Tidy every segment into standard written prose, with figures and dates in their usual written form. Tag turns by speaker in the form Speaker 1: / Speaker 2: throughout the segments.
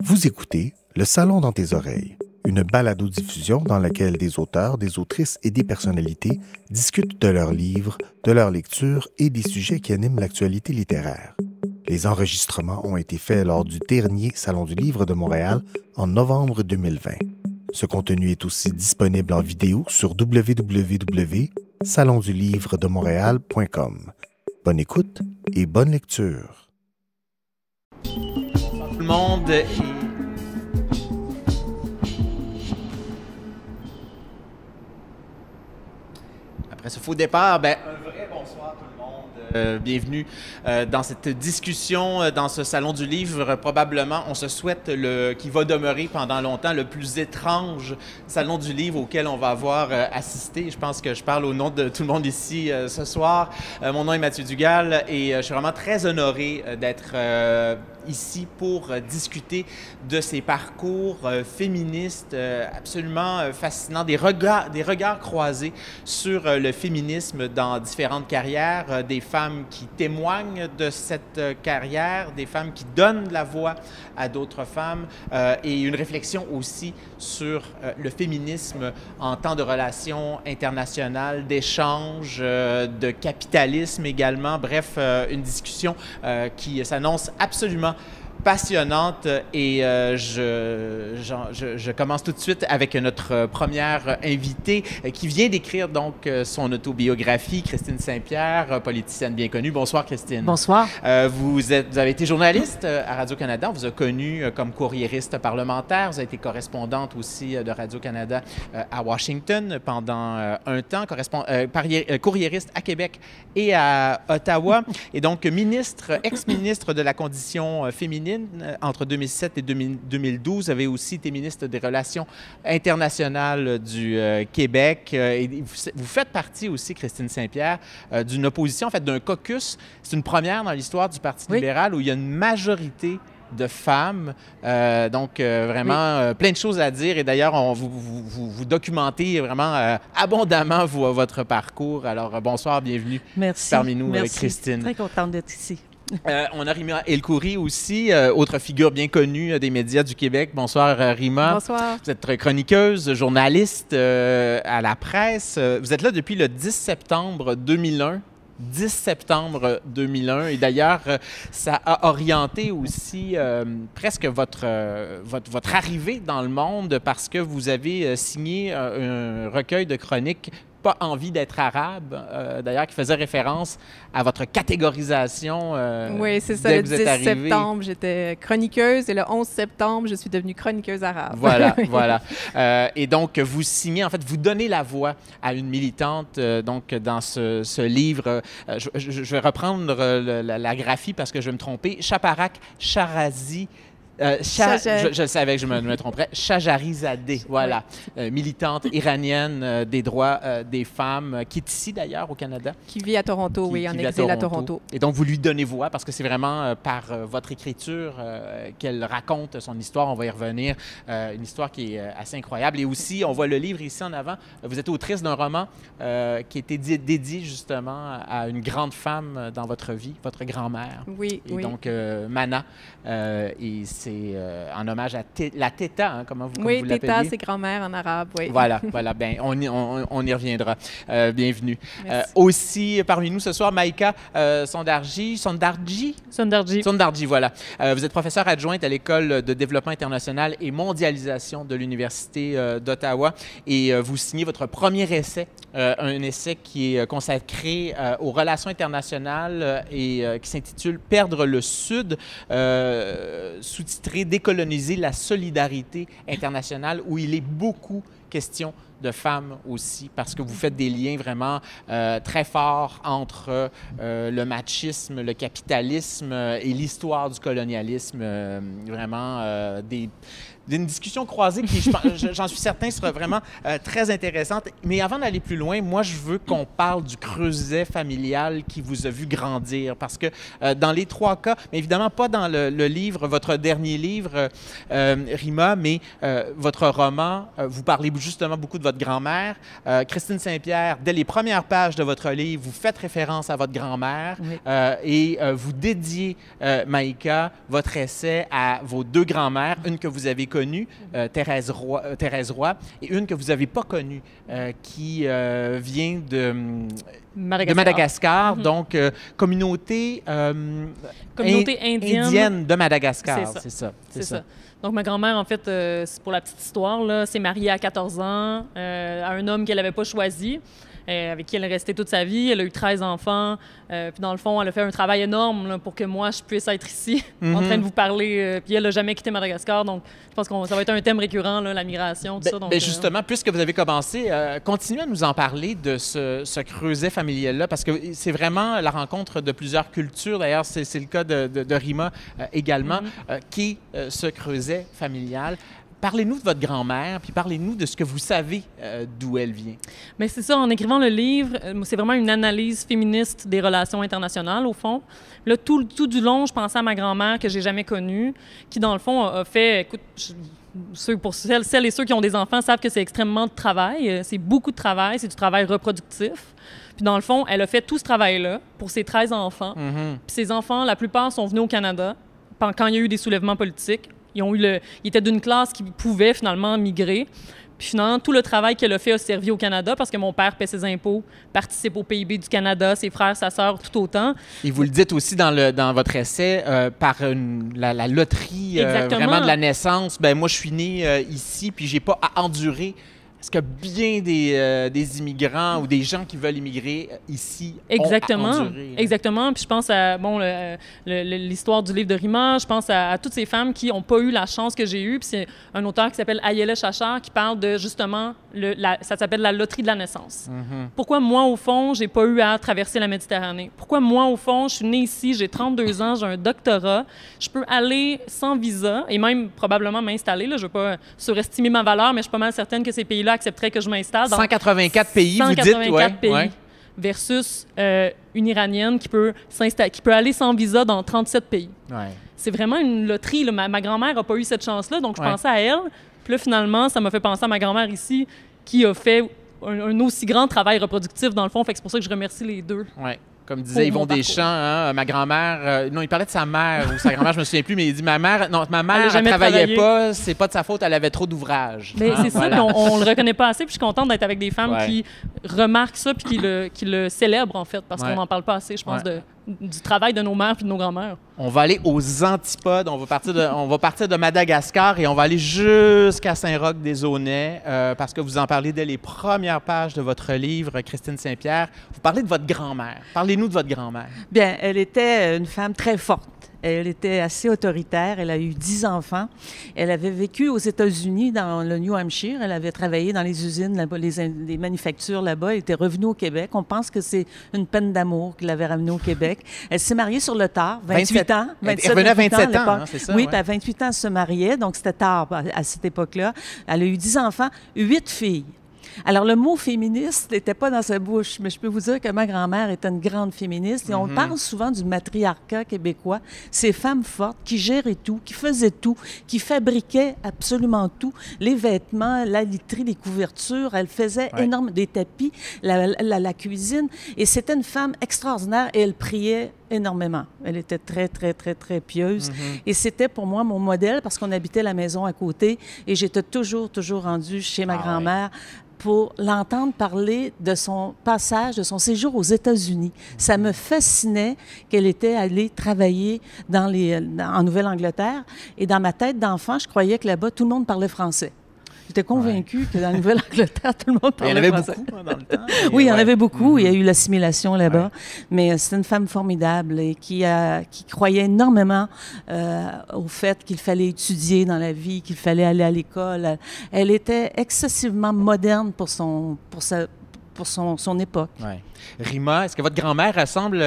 Speaker 1: Vous écoutez Le Salon dans tes oreilles, une balado-diffusion dans laquelle des auteurs, des autrices et des personnalités discutent de leurs livres, de leurs lectures et des sujets qui animent l'actualité littéraire. Les enregistrements ont été faits lors du dernier Salon du Livre de Montréal en novembre 2020. Ce contenu est aussi disponible en vidéo sur www.salondulivredemontréal.com. Bonne écoute et bonne lecture.
Speaker 2: Tout le monde est... Après ce faux départ, un vrai bonsoir tout le monde. Bienvenue dans cette discussion, dans ce Salon du Livre. Probablement, on se souhaite qui va demeurer pendant longtemps le plus étrange Salon du Livre auquel on va avoir assisté. Je pense que je parle au nom de tout le monde ici ce soir. Mon nom est Mathieu Dugal et je suis vraiment très honoré d'être ici pour discuter de ces parcours féministes absolument fascinants, des regards croisés sur le féminisme dans différentes carrières, des femmes qui témoignent de cette carrière, des femmes qui donnent la voix à d'autres femmes et une réflexion aussi sur le féminisme en temps de relations internationales, d'échanges, de capitalisme également. Bref, une discussion qui s'annonce absolument passionnante et je commence tout de suite avec notre première invitée qui vient d'écrire donc son autobiographie, Christine Saint-Pierre, politicienne bien connue. Bonsoir Christine.
Speaker 3: Bonsoir.
Speaker 2: Vous avez été journaliste à Radio-Canada, on vous a connu comme courriériste parlementaire, vous avez été correspondante aussi de Radio-Canada à Washington pendant un temps, courriériste à Québec et à Ottawa et donc ex-ministre de la condition féminine entre 2007 et 2012. Vous avez aussi été ministre des Relations internationales du Québec. Et vous faites partie aussi, Christine Saint-Pierre, d'une opposition, en fait, d'un caucus. C'est une première dans l'histoire du Parti libéral où il y a une majorité de femmes. Vraiment, plein de choses à dire. Et d'ailleurs, vous documentez vraiment abondamment votre parcours. Alors, bonsoir, bienvenue parmi nous, Christine.
Speaker 3: Très contente d'être ici.
Speaker 2: On a Rima El-Khoury aussi, autre figure bien connue des médias du Québec. Bonsoir, Rima.
Speaker 3: Bonsoir.
Speaker 2: Vous êtes chroniqueuse, journaliste à la presse. Vous êtes là depuis le 10 septembre 2001. 10 septembre 2001. Et d'ailleurs, ça a orienté aussi presque votre arrivée dans le monde parce que vous avez signé un recueil de chroniques Pas envie d'être arabe, d'ailleurs, qui faisait référence à votre catégorisation.
Speaker 3: Oui, c'est ça. Le 10 septembre, j'étais chroniqueuse et le 11 septembre, je suis devenue chroniqueuse arabe.
Speaker 2: Voilà, voilà. Et donc, vous signez, en fait, vous donnez la voix à une militante, donc, dans ce livre. Je vais reprendre la graphie parce que je vais me tromper. Shaparak Shahrazi. Je savais que je me tromperais. Shajarizadeh, voilà, militante iranienne des droits des femmes, qui est ici d'ailleurs au Canada.
Speaker 3: Qui vit à Toronto, en exil à Toronto.
Speaker 2: Et donc, vous lui donnez voix parce que c'est vraiment par votre écriture qu'elle raconte son histoire. On va y revenir. Une histoire qui est assez incroyable. Et aussi, on voit le livre ici en avant. Vous êtes autrice d'un roman qui a été dédié justement à une grande femme dans votre vie, votre grand-mère.
Speaker 3: Oui,
Speaker 2: et donc, Mana. Et c'est en hommage à la Teta, hein, comme vous l'appelez.
Speaker 3: Oui, Teta, c'est grand-mère en arabe, oui.
Speaker 2: Voilà, ben, on y reviendra. Bienvenue. Aussi, parmi nous ce soir, Maïka Sondarji, voilà. Vous êtes professeure adjointe à l'École de développement international et mondialisation de l'Université d'Ottawa et vous signez votre premier essai, un essai qui est consacré aux relations internationales et qui s'intitule « Perdre le Sud », sous-titré « Décoloniser la solidarité internationale » où il est beaucoup question de femmes aussi, parce que vous faites des liens vraiment très forts entre le machisme, le capitalisme et l'histoire du colonialisme. Vraiment d'une discussion croisée qui, j'en suis certain, sera vraiment très intéressante. Mais avant d'aller plus loin, moi, je veux qu'on parle du creuset familial qui vous a vu grandir. Parce que dans les trois cas, mais évidemment pas dans le livre, votre dernier livre, Rima, mais votre roman, vous parlez justement beaucoup de votre grand-mère. Christine Saint-Pierre, dès les premières pages de votre livre, vous faites référence à votre grand-mère et vous dédiez, Maïka, votre essai à vos deux grand-mères, une que vous avez connue, Thérèse Roy, et une que vous n'avez pas connue, qui vient de Madagascar, donc communauté indienne de Madagascar. C'est ça.
Speaker 4: Donc, ma grand-mère, en fait, c'est pour la petite histoire, là, s'est mariée à 14 ans à un homme qu'elle n'avait pas choisi, avec qui elle est restée toute sa vie. Elle a eu 13 enfants. Puis, dans le fond, elle a fait un travail énorme là, pour que moi, je puisse être ici, en train de vous parler. Puis, elle n'a jamais quitté Madagascar. Donc, je pense que ça va être un thème récurrent, là, la migration, tout ça. Donc,
Speaker 2: justement, puisque vous avez commencé, continuez à nous en parler de ce creuset familial-là, parce que c'est vraiment la rencontre de plusieurs cultures. D'ailleurs, c'est le cas de Rima également, qui est ce creuset familial. Parlez-nous de votre grand-mère, puis parlez-nous de ce que vous savez d'où elle vient.
Speaker 4: Bien, c'est ça. En écrivant le livre, c'est vraiment une analyse féministe des relations internationales, au fond. Là, tout du long, je pensais à ma grand-mère que j'ai jamais connue, qui, dans le fond, a fait... Écoute, pour celles et ceux qui ont des enfants savent que c'est extrêmement de travail. C'est beaucoup de travail. C'est du travail reproductif. Puis, dans le fond, elle a fait tout ce travail-là pour ses 13 enfants. Puis, ses enfants, la plupart sont venus au Canada quand il y a eu des soulèvements politiques. Ils étaient d'une classe qui pouvait finalement migrer. Puis finalement, tout le travail qu'elle a fait a servi au Canada parce que mon père paie ses impôts, participe au PIB du Canada, ses frères, sa sœur, tout autant.
Speaker 2: Et vous le dites aussi dans votre essai, par la loterie vraiment de la naissance. Ben moi, je suis né ici, puis j'ai pas à endurer ce que bien des immigrants ou des gens qui veulent immigrer ici ont à endurer.
Speaker 4: Exactement. Puis je pense à l'histoire du livre de Rima, je pense à toutes ces femmes qui n'ont pas eu la chance que j'ai eue. Puis c'est un auteur qui s'appelle Ayele Chachar qui parle de, justement, ça s'appelle la loterie de la naissance. Pourquoi moi, au fond, j'ai pas eu à traverser la Méditerranée? Pourquoi moi, au fond, je suis née ici, j'ai 32 ans, j'ai un doctorat, je peux aller sans visa et même probablement m'installer. Là, je veux pas surestimer ma valeur, mais je suis pas mal certaine que ces pays-là accepterait que je m'installe.
Speaker 2: 184 pays, 184
Speaker 4: vous dites? Pays versus une Iranienne qui peut aller sans visa dans 37 pays. C'est vraiment une loterie. Là. Ma grand-mère n'a pas eu cette chance-là, donc je pensais à elle. Puis là, finalement, ça m'a fait penser à ma grand-mère ici qui a fait un aussi grand travail reproductif, dans le fond. Fait que c'est pour ça que je remercie les deux.
Speaker 2: Comme disait Yvon Deschamps, hein, ma grand-mère, non, il parlait de sa mère ou sa grand-mère, je me souviens plus, mais il dit ma mère, elle travaillait pas, c'est pas de sa faute, elle avait trop d'ouvrages.
Speaker 4: Mais c'est ça, puis on le reconnaît pas assez, puis je suis contente d'être avec des femmes qui remarquent ça puis qui le célèbrent, en fait, parce qu'on n'en parle pas assez, je pense, du travail de nos mères puis de nos grand-mères.
Speaker 2: On va aller aux antipodes, on va partir de Madagascar et on va aller jusqu'à Saint-Roch-des-Aunais, parce que vous en parlez dès les premières pages de votre livre, Christine Saint-Pierre. Vous parlez de votre grand-mère. Parlez-nous de votre grand-mère.
Speaker 5: Bien, elle était une femme très forte. Elle était assez autoritaire. Elle a eu 10 enfants. Elle avait vécu aux États-Unis, dans le New Hampshire. Elle avait travaillé dans les usines, là-bas, les manufactures là-bas. Elle était revenue au Québec. On pense que c'est une peine d'amour qui l'avait ramenée au Québec. Elle s'est mariée sur le tard, 28 ans.
Speaker 2: Elle revenait à 27 ans, hein, c'est ça?
Speaker 5: Oui, puis à 28 ans, elle se mariait. Donc, c'était tard à cette époque-là. Elle a eu 10 enfants, 8 filles. Alors, le mot féministe n'était pas dans sa bouche, mais je peux vous dire que ma grand-mère était une grande féministe. Et on parle souvent du matriarcat québécois. Ces femmes fortes qui géraient tout, qui faisaient tout, qui fabriquaient absolument tout. Les vêtements, la literie, les couvertures. Elle faisait énormément des tapis, la cuisine. Et c'était une femme extraordinaire et elle priait énormément. Elle était très, très, très, très pieuse. Et c'était pour moi mon modèle parce qu'on habitait la maison à côté et j'étais toujours rendue chez ma grand-mère pour l'entendre parler de son passage, de son séjour aux États-Unis. Ça me fascinait qu'elle était allée travailler en Nouvelle-Angleterre. Et dans ma tête d'enfant, je croyais que là-bas, tout le monde parlait français. J'étais convaincue que dans la Nouvelle-Angleterre, tout le monde parlait français.
Speaker 2: Il y en avait beaucoup dans le temps.
Speaker 5: Oui, il y en avait beaucoup. Il y a eu l'assimilation là-bas. Mais c'était une femme formidable et qui croyait énormément au fait qu'il fallait étudier dans la vie, qu'il fallait aller à l'école. Elle était excessivement moderne pour pour son époque.
Speaker 2: Ouais. Rima, est-ce que votre grand-mère ressemble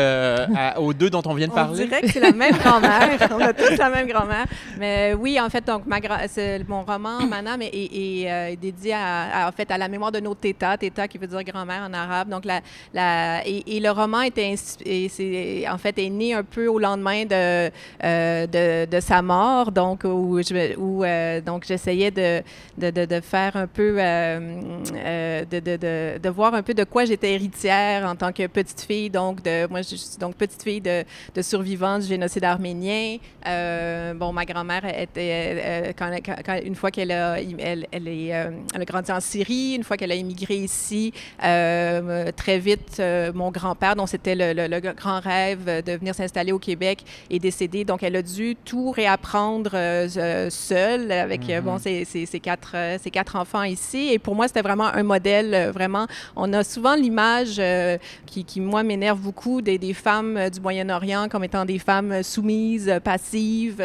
Speaker 2: aux deux dont on vient de parler?
Speaker 3: On dirait que c'est la même grand-mère. On a tous la même grand-mère. Mais oui, en fait, donc mon roman Manam est dédié en fait à la mémoire de nos tétas, téta qui veut dire grand-mère en arabe. Donc et le roman en fait est né un peu au lendemain de sa mort, donc donc j'essayais de faire un peu de voir un peu de quoi j'étais héritière en tant que petite fille. Donc moi je suis donc petite fille de survivants du génocide arménien. Ma grand-mère était une fois qu'elle a grandi en Syrie, une fois qu'elle a immigré ici, très vite mon grand-père, dont c'était le grand rêve de venir s'installer au Québec, est décédé. Donc elle a dû tout réapprendre seule avec ses quatre enfants ici. Et pour moi c'était vraiment un modèle. Vraiment, on a souvent l'image qui moi m'énerve beaucoup des femmes du Moyen-Orient comme étant des femmes soumises, passives.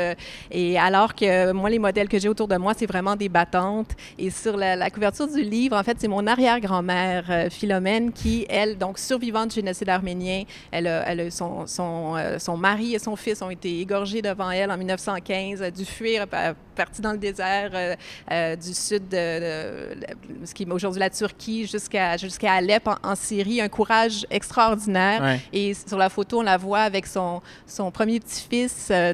Speaker 3: Et alors que moi, les modèles que j'ai autour de moi, c'est vraiment des battantes. Et sur la couverture du livre, en fait, c'est mon arrière-grand-mère, Philomène, qui, elle, donc survivante du génocide arménien, son mari et son fils ont été égorgés devant elle en 1915, a dû fuir, parti dans le désert du sud de ce qui est aujourd'hui la Turquie jusqu'à Alep en Syrie. Un courage extraordinaire. Ouais. Et sur la photo, on la voit avec son premier petit-fils, à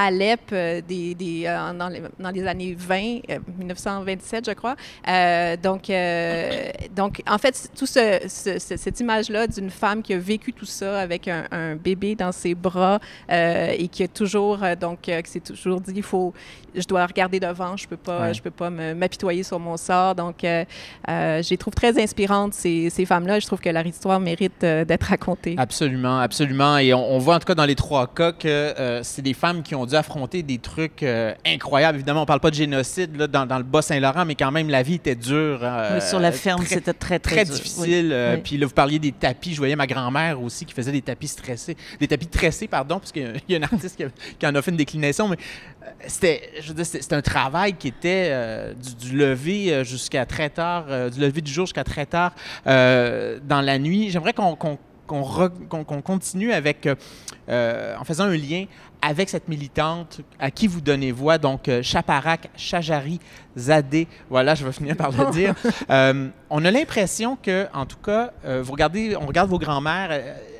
Speaker 3: Alep, dans les années 20, 1927, je crois. Donc, en fait, tout cette image-là d'une femme qui a vécu tout ça avec un bébé dans ses bras et qui a toujours, qui s'est toujours dit, je dois regarder devant, je peux pas m'apitoyer sur mon sort. Donc, je les trouve très inspirantes, ces femmes-là. Je trouve que leur histoire mérite d'être racontée.
Speaker 2: Absolument, absolument. Et on voit en tout cas dans les trois cas que c'est des femmes qui ont dû affronter des trucs incroyables. Évidemment, on ne parle pas de génocide là, dans le Bas-Saint-Laurent, mais quand même, la vie était dure.
Speaker 5: Oui, sur la ferme, c'était très dur.
Speaker 2: Difficile. Oui. Puis là, vous parliez des tapis. Je voyais ma grand-mère aussi qui faisait des tapis tressés, parce qu'il y a un artiste qui en a fait une déclinaison, mais c'était un travail qui était du lever jusqu'à très tard, du lever du jour jusqu'à très tard dans la nuit. J'aimerais qu'on continue avec, en faisant un lien avec cette militante à qui vous donnez voix, donc Shaparak Shajarizadeh. Voilà, je vais finir par le dire. On a l'impression que, en tout cas, on regarde vos grands-mères.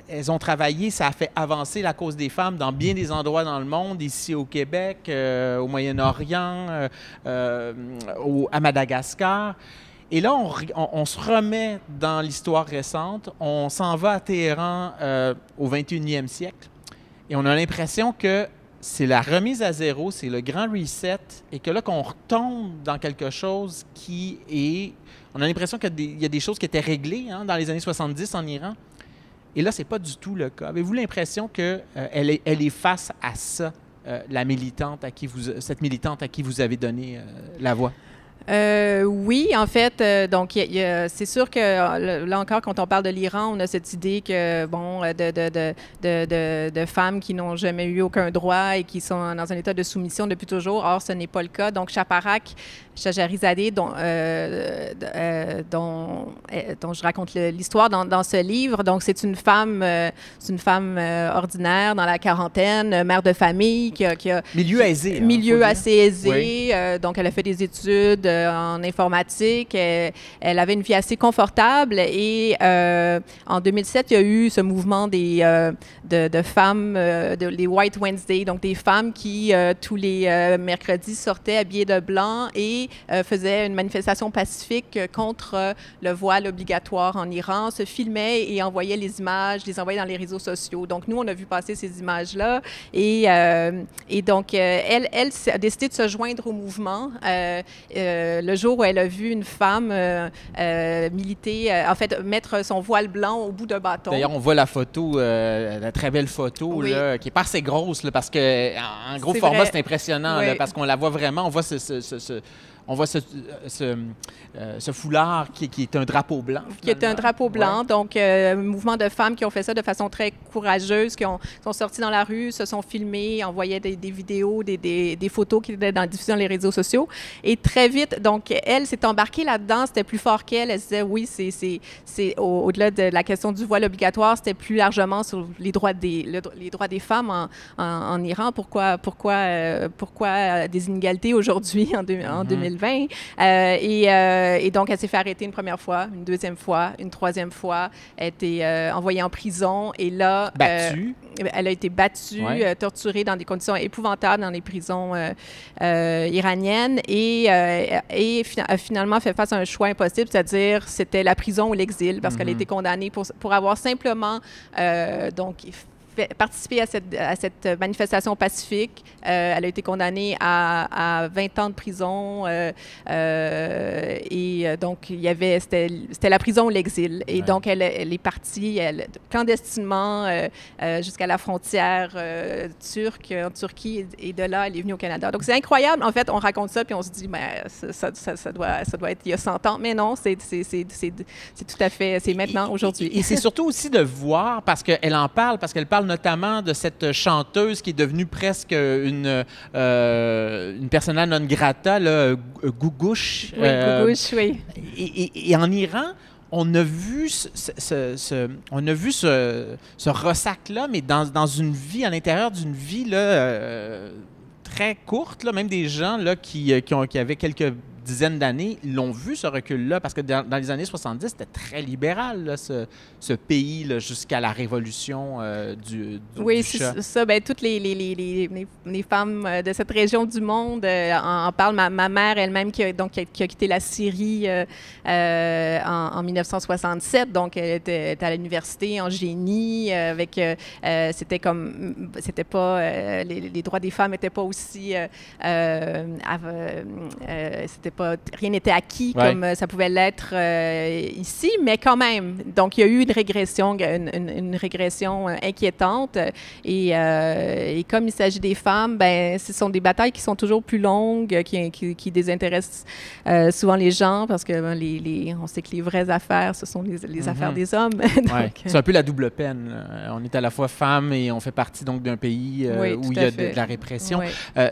Speaker 2: Elles ont travaillé, ça a fait avancer la cause des femmes dans bien des endroits dans le monde, ici au Québec, au Moyen-Orient, à Madagascar. Et là, on se remet dans l'histoire récente, on s'en va à Téhéran au 21e siècle, et on a l'impression que c'est la remise à zéro, c'est le grand reset, et que là, qu'on retombe dans quelque chose qui est... On a l'impression qu'il y a des choses qui étaient réglées dans les années 70 en Iran. Et là, ce n'est pas du tout le cas. Avez-vous l'impression qu'elle est face à ça, cette militante à qui vous avez donné la voix?
Speaker 3: Oui, en fait, c'est sûr que là encore, quand on parle de l'Iran, on a cette idée que de femmes qui n'ont jamais eu aucun droit et qui sont dans un état de soumission depuis toujours. Or, ce n'est pas le cas. Donc, Shaparak Shajarizadeh, dont je raconte l'histoire dans ce livre. Donc, c'est une femme ordinaire dans la quarantaine, mère de famille qui a
Speaker 2: milieu aisé.
Speaker 3: Milieu assez aisé. Oui. Donc, elle a fait des études en informatique. Elle avait une vie assez confortable et en 2007, il y a eu ce mouvement de femmes, les White Wednesday, donc des femmes qui, tous les mercredis, sortaient habillées de blanc et faisaient une manifestation pacifique contre le voile obligatoire en Iran, se filmaient et envoyaient les images, les envoyaient dans les réseaux sociaux. Donc, nous, on a vu passer ces images-là et donc, elle a décidé de se joindre au mouvement le jour où elle a vu une femme militer, mettre son voile blanc au bout d'un bâton.
Speaker 2: D'ailleurs, on voit la photo, la très belle photo, oui. Là, qui n'est pas assez grosse, là, parce qu'en gros format, c'est impressionnant, oui. Là, parce qu'on la voit vraiment, on voit ce foulard qui est un drapeau blanc.
Speaker 3: Qui est un drapeau blanc, ouais. Donc un mouvement de femmes qui ont fait ça de façon très courageuse, qui sont sorties dans la rue, se sont filmées, envoyaient des vidéos, des photos qui étaient diffusées dans les réseaux sociaux. Et très vite, fait, donc, elle s'est embarquée là-dedans. C'était plus fort qu'elle. Elle se disait, oui, c'est au-delà de la question du voile obligatoire, c'était plus largement sur les droits les droits des femmes en Iran. Pourquoi des inégalités aujourd'hui, en 2020? Et donc, elle s'est fait arrêter une première fois, une deuxième fois, une troisième fois. Elle a été envoyée en prison. Et là...
Speaker 2: Battue.
Speaker 3: Elle a été battue, torturée dans des conditions épouvantables dans les prisons iraniennes et a finalement fait face à un choix impossible, c'est-à-dire c'était la prison ou l'exil parce qu'elle a été condamnée pour avoir simplement participé à cette manifestation pacifique. Elle a été condamnée à 20 ans de prison donc c'était la prison ou l'exil. Et donc elle est partie clandestinement jusqu'à la frontière turque en Turquie et de là elle est venue au Canada. Donc c'est incroyable. En fait, on raconte ça puis on se dit ça doit être il y a 100 ans, mais non, c'est tout à fait, c'est maintenant, aujourd'hui.
Speaker 2: Et c'est surtout aussi de voir parce qu'elle en parle, parce qu'elle parle notamment de cette chanteuse qui est devenue presque une persona non grata, Gougouche.
Speaker 3: Oui, Gougouche, oui.
Speaker 2: Et en Iran, on a vu ce ressac-là, mais dans une vie, à l'intérieur d'une vie là, très courte, là, même des gens là, qui avaient quelques dizaines d'années l'ont vu, ce recul-là, parce que dans les années 70, c'était très libéral, là, ce pays, là, jusqu'à la révolution du
Speaker 3: oui,
Speaker 2: chat.
Speaker 3: c'est ça. Bien, toutes les femmes de cette région du monde en parlent. Ma mère elle-même, qui a quitté la Syrie en 1967, donc elle était à l'université en génie, c'était pas... les droits des femmes n'étaient pas aussi... rien n'était acquis comme ça pouvait l'être ici, mais quand même. Donc, il y a eu une régression inquiétante. Et comme il s'agit des femmes, ben, ce sont des batailles qui sont toujours plus longues, qui désintéressent souvent les gens, parce que on sait que les vraies affaires, ce sont les affaires des hommes. Donc,
Speaker 2: c'est un peu la double peine. On est à la fois femme et on fait partie donc d'un pays où il y a de la répression.
Speaker 3: Oui.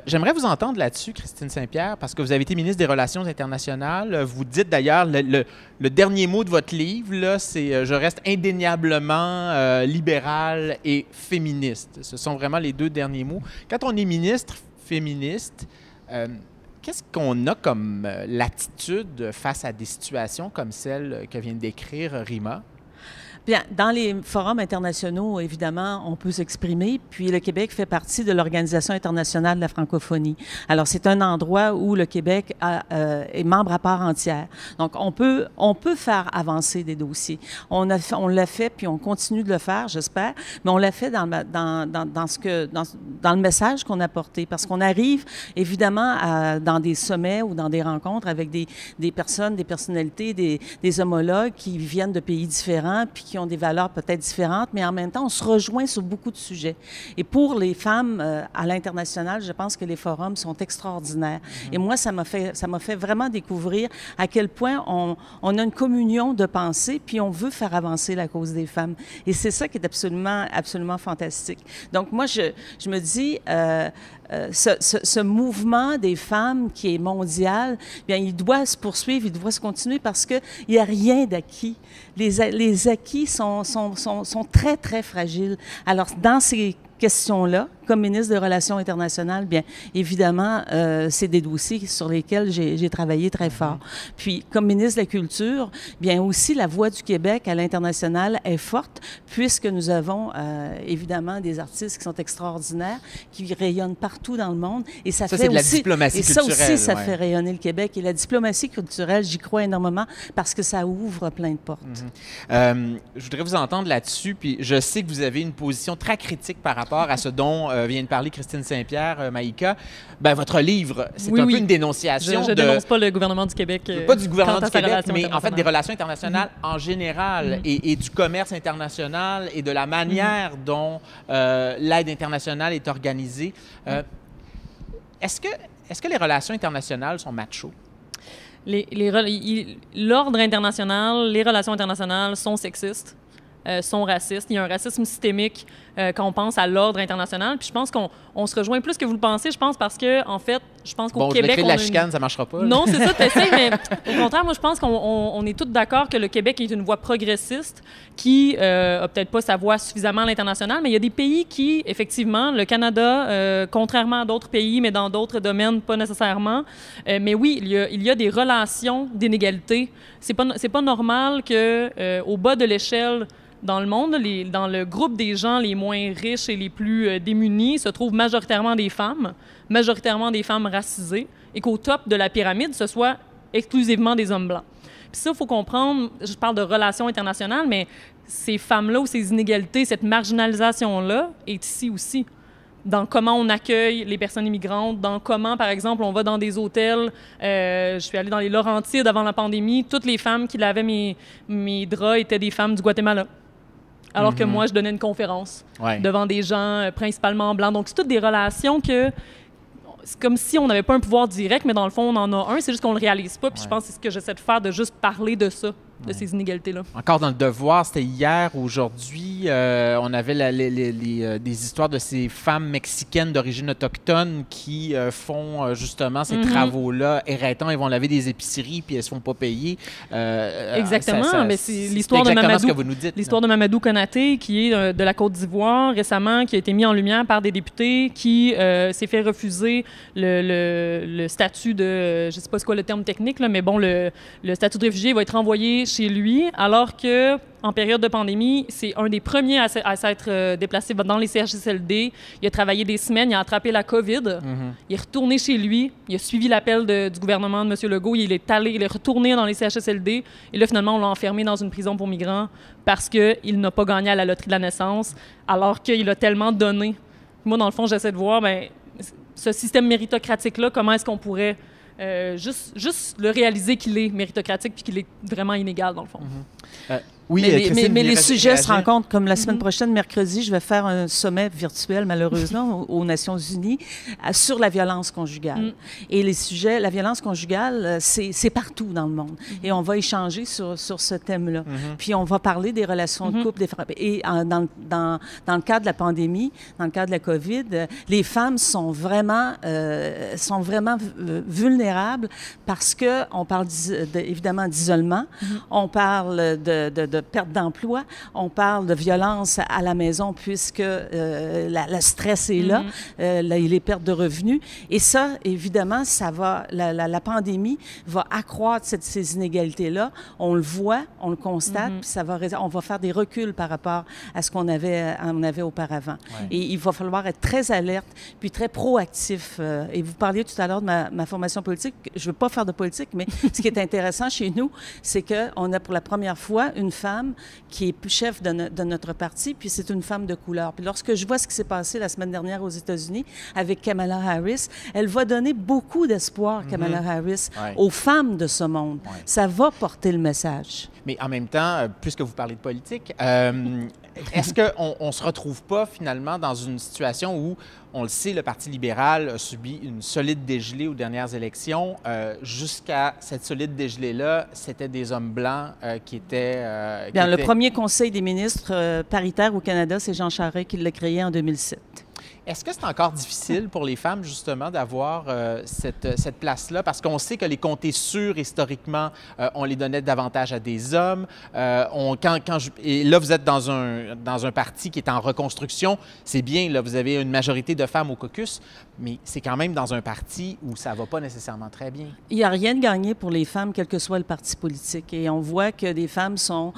Speaker 2: J'aimerais vous entendre là-dessus, Christine Saint-Pierre, parce que vous avez été ministre des Relations internationales. Vous dites d'ailleurs, le dernier mot de votre livre, là, c'est « Je reste indéniablement libéral et féministe ». Ce sont vraiment les deux derniers mots. Quand on est ministre féministe, qu'est-ce qu'on a comme latitude face à des situations comme celle que vient de décrire Rima?
Speaker 5: Bien, dans les forums internationaux, évidemment, on peut s'exprimer, puis le Québec fait partie de l'Organisation internationale de la francophonie. Alors, c'est un endroit où le Québec est membre à part entière. Donc, on peut faire avancer des dossiers. On l'a fait, puis on continue de le faire, j'espère, mais on l'a fait dans le message qu'on a porté, parce qu'on arrive, évidemment, dans des sommets ou dans des rencontres avec des personnes, des personnalités, des homologues qui viennent de pays différents, puis qui ont des valeurs peut-être différentes, mais en même temps, on se rejoint sur beaucoup de sujets. Et pour les femmes à l'international, je pense que les forums sont extraordinaires. Et moi, ça m'a fait vraiment découvrir à quel point on a une communion de pensée, puis on veut faire avancer la cause des femmes. Et c'est ça qui est absolument, absolument fantastique. Donc, moi, je me dis... ce mouvement des femmes qui est mondial, bien, il doit se poursuivre, il doit se continuer parce qu'il n'y a rien d'acquis. Les acquis sont très, très fragiles. Alors, dans ces questions-là, comme ministre des Relations internationales, bien évidemment, c'est des dossiers sur lesquels j'ai travaillé très fort. Puis, comme ministre de la Culture, bien aussi, la voix du Québec à l'international est forte, puisque nous avons évidemment des artistes qui sont extraordinaires, qui rayonnent partout dans le monde. Et ça fait
Speaker 2: c'est de la
Speaker 5: aussi,
Speaker 2: diplomatie
Speaker 5: et ça
Speaker 2: culturelle,
Speaker 5: aussi, ça fait rayonner le Québec. Et la diplomatie culturelle, j'y crois énormément, parce que ça ouvre plein de portes.
Speaker 2: Je voudrais vous entendre là-dessus, puis je sais que vous avez une position très critique par rapport à ce dont vient de parler Christine Saint-Pierre, Maïka. Ben, votre livre, c'est un peu une dénonciation
Speaker 4: je dénonce pas le gouvernement du Québec.
Speaker 2: Pas du gouvernement du Québec,
Speaker 4: relation
Speaker 2: mais en fait des relations internationales en général et du commerce international et de la manière dont l'aide internationale est organisée. Est-ce que les relations internationales sont macho?
Speaker 4: L'ordre international, les relations internationales sont sexistes. Sont racistes. Il y a un racisme systémique quand on pense à l'ordre international. Puis je pense qu'on se rejoint plus que vous le pensez, je pense, parce que en fait, Je pense qu'au
Speaker 2: Bon,
Speaker 4: Québec,
Speaker 2: je
Speaker 4: on
Speaker 2: la
Speaker 4: a
Speaker 2: chicane, ça marchera pas.
Speaker 4: Non, c'est ça, t'essayes, mais au contraire, moi, je pense qu'on est tous d'accord que le Québec est une voie progressiste qui a peut-être pas sa voix suffisamment à l'international, mais il y a des pays qui, effectivement, le Canada, contrairement à d'autres pays, mais dans d'autres domaines, pas nécessairement, mais oui, il y a des relations d'inégalité. C'est pas normal que au bas de l'échelle dans le monde, dans le groupe des gens les moins riches et les plus démunis, se trouvent majoritairement des femmes racisées, et qu'au top de la pyramide, ce soit exclusivement des hommes blancs. Puis ça, il faut comprendre, je parle de relations internationales, mais ces femmes-là ou ces inégalités, cette marginalisation-là est ici aussi. Dans comment on accueille les personnes immigrantes, dans comment, par exemple, on va dans des hôtels. Je suis allée dans les Laurentides avant la pandémie. Toutes les femmes qui lavaient mes draps étaient des femmes du Guatemala. Alors que moi, je donnais une conférence devant des gens principalement blancs. Donc, c'est toutes des relations que... C'est comme si on n'avait pas un pouvoir direct, mais dans le fond, on en a un. C'est juste qu'on ne le réalise pas. Puis je pense que c'est ce que j'essaie de faire, de juste parler de ça, de ces inégalités-là. Encore
Speaker 2: dans le devoir, c'était hier, aujourd'hui, on avait des histoires de ces femmes mexicaines d'origine autochtone qui font justement ces travaux-là. Errêtant, ils vont laver des épiceries puis elles ne se font pas payer.
Speaker 4: Exactement, mais c'est l'histoire de Mamadou. L'histoire de Mamadou Konaté, qui est de la Côte d'Ivoire récemment, qui a été mis en lumière par des députés, qui s'est fait refuser le statut de, je ne sais pas c'est quoi le terme technique, là, mais bon, le statut de réfugié va être renvoyé chez lui, alors que en période de pandémie, c'est un des premiers à s'être déplacé dans les CHSLD. Il a travaillé des semaines, il a attrapé la COVID. Il est retourné chez lui, il a suivi l'appel du gouvernement de M. Legault, il est retourné dans les CHSLD. Et là, finalement, on l'a enfermé dans une prison pour migrants parce qu'il n'a pas gagné à la loterie de la naissance, alors qu'il a tellement donné. Moi, dans le fond, j'essaie de voir, ce système méritocratique-là, comment est-ce qu'on pourrait juste le réaliser qu'il est méritocratique puis qu'il est vraiment inégal, dans le fond.
Speaker 5: Oui, mais les sujets se rencontrent comme la semaine prochaine, mercredi, je vais faire un sommet virtuel, malheureusement, aux Nations Unies, sur la violence conjugale. Et les sujets, la violence conjugale, c'est partout dans le monde. Et on va échanger sur ce thème-là. Puis on va parler des relations de couple, et dans le cadre de la pandémie, dans le cadre de la COVID, les femmes sont vraiment vulnérables parce qu'on parle évidemment d'isolement, on parle de perte d'emploi, on parle de violence à la maison puisque le stress est là, les pertes de revenus. Et ça, évidemment, la pandémie va accroître ces inégalités-là. On le voit, on le constate, puis on va faire des reculs par rapport à ce qu'on avait auparavant. Et il va falloir être très alerte, puis très proactif. Et vous parliez tout à l'heure de ma formation politique. Je ne veux pas faire de politique, mais ce qui est intéressant chez nous, c'est qu'on a pour la première fois une femme qui est chef de notre parti, puis c'est une femme de couleur. Puis lorsque je vois ce qui s'est passé la semaine dernière aux États-Unis avec Kamala Harris, elle va donner beaucoup d'espoir, Kamala Harris, aux femmes de ce monde. Ça va porter le message.
Speaker 2: Mais en même temps, puisque vous parlez de politique, est-ce qu'on ne se retrouve pas finalement dans une situation où, on le sait, le Parti libéral a subi une solide dégelée aux dernières élections. Jusqu'à cette solide dégelée-là, c'était des hommes blancs qui étaient...
Speaker 5: Le premier conseil des ministres paritaire au Canada, c'est Jean Charest qui l'a créé en 2007.
Speaker 2: Est-ce que c'est encore difficile pour les femmes, justement, d'avoir cette place-là? Parce qu'on sait que les comtés sûrs, historiquement, on les donnait davantage à des hommes. Et là, vous êtes dans un parti qui est en reconstruction. C'est bien, là, vous avez une majorité de femmes au caucus, mais c'est quand même dans un parti où ça ne va pas nécessairement très bien.
Speaker 5: Il n'y a rien de gagné pour les femmes, quel que soit le parti politique. Et on voit que des femmes sont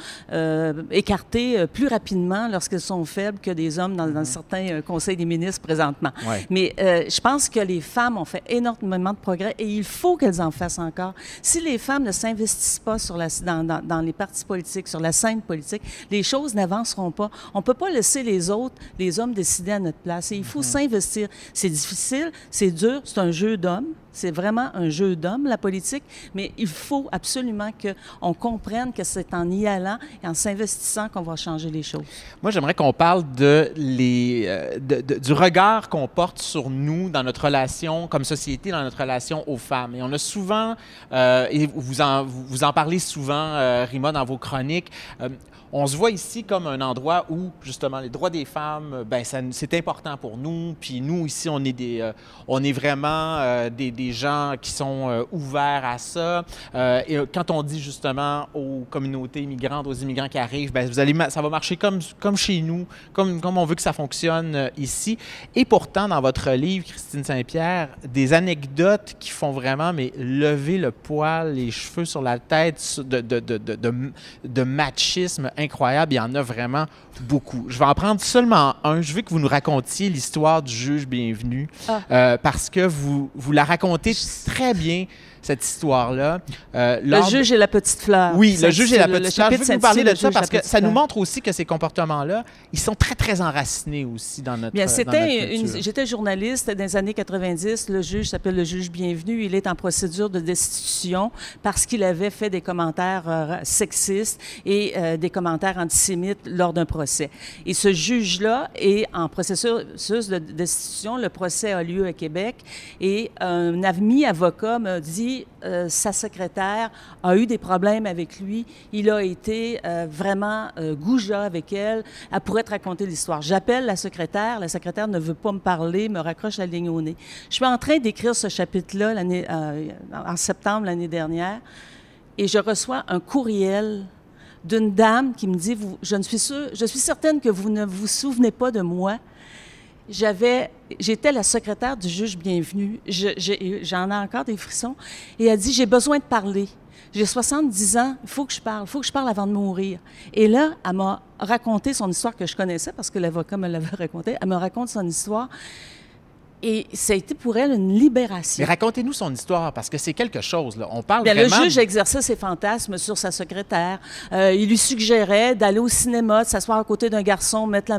Speaker 5: écartées plus rapidement lorsqu'elles sont faibles que des hommes dans certains conseils des ministres présentement. Mais je pense que les femmes ont fait énormément de progrès et il faut qu'elles en fassent encore. Si les femmes ne s'investissent pas dans les partis politiques, sur la scène politique, les choses n'avanceront pas. On ne peut pas laisser les hommes décider à notre place. Et il faut s'investir. C'est difficile, c'est dur, c'est un jeu d'hommes. C'est vraiment un jeu d'hommes, la politique, mais il faut absolument qu'on comprenne que c'est en y allant et en s'investissant qu'on va changer les choses.
Speaker 2: Moi, j'aimerais qu'on parle du regard qu'on porte sur nous dans notre relation comme société, dans notre relation aux femmes. Et on a souvent, et vous en parlez souvent, Rima, dans vos chroniques, on se voit ici comme un endroit où, justement, les droits des femmes, ben, c'est important pour nous. Puis nous, ici, on est vraiment des gens qui sont ouverts à ça. Et quand on dit, justement, aux communautés immigrantes, aux immigrants qui arrivent, ben, ça va marcher comme chez nous, comme on veut que ça fonctionne ici. Et pourtant, dans votre livre, Christine Saint-Pierre, des anecdotes qui font vraiment lever le poil, les cheveux sur la tête de machisme incroyable. Il y en a vraiment beaucoup. Je vais en prendre seulement un. Je veux que vous nous racontiez l'histoire du juge bienvenu parce que vous la racontez très bien, cette histoire-là.
Speaker 5: Le juge et la petite fleur.
Speaker 2: Oui, le juge et la petite fleur. Je veux que vous parliez de ça parce que ça nous
Speaker 5: montre
Speaker 2: montre aussi que ces comportements-là, ils sont très, très enracinés aussi dans notre
Speaker 5: Bien,
Speaker 2: culture.
Speaker 5: J'étais journaliste dans les années 90. Le juge s'appelle le juge bienvenu. Il est en procédure de destitution parce qu'il avait fait des commentaires sexistes et des commentaires antisémites lors d'un procès. Et ce juge-là est en processus de destitution. Le procès a lieu à Québec et un ami avocat m'a dit sa secrétaire a eu des problèmes avec lui. Il a été vraiment goujat avec elle. Elle pourrait te raconter l'histoire. J'appelle la secrétaire ne veut pas me parler, me raccroche la ligne au nez. Je suis en train d'écrire ce chapitre-là en septembre l'année dernière et je reçois un courriel d'une dame qui me dit je suis certaine que vous ne vous souvenez pas de moi. J'étais la secrétaire du juge bienvenu. J'en ai encore des frissons. Et elle dit, j'ai besoin de parler. J'ai 70 ans, il faut que je parle avant de mourir. Et là, elle m'a raconté son histoire que je connaissais parce que l'avocat me l'avait racontée. Elle me raconte son histoire. Et ça a été pour elle une libération.
Speaker 2: Mais racontez-nous son histoire, parce que c'est quelque chose, là. On parle
Speaker 5: bien,
Speaker 2: vraiment...
Speaker 5: Le juge exerçait ses fantasmes sur sa secrétaire. Il lui suggérait d'aller au cinéma, de s'asseoir à côté d'un garçon, mettre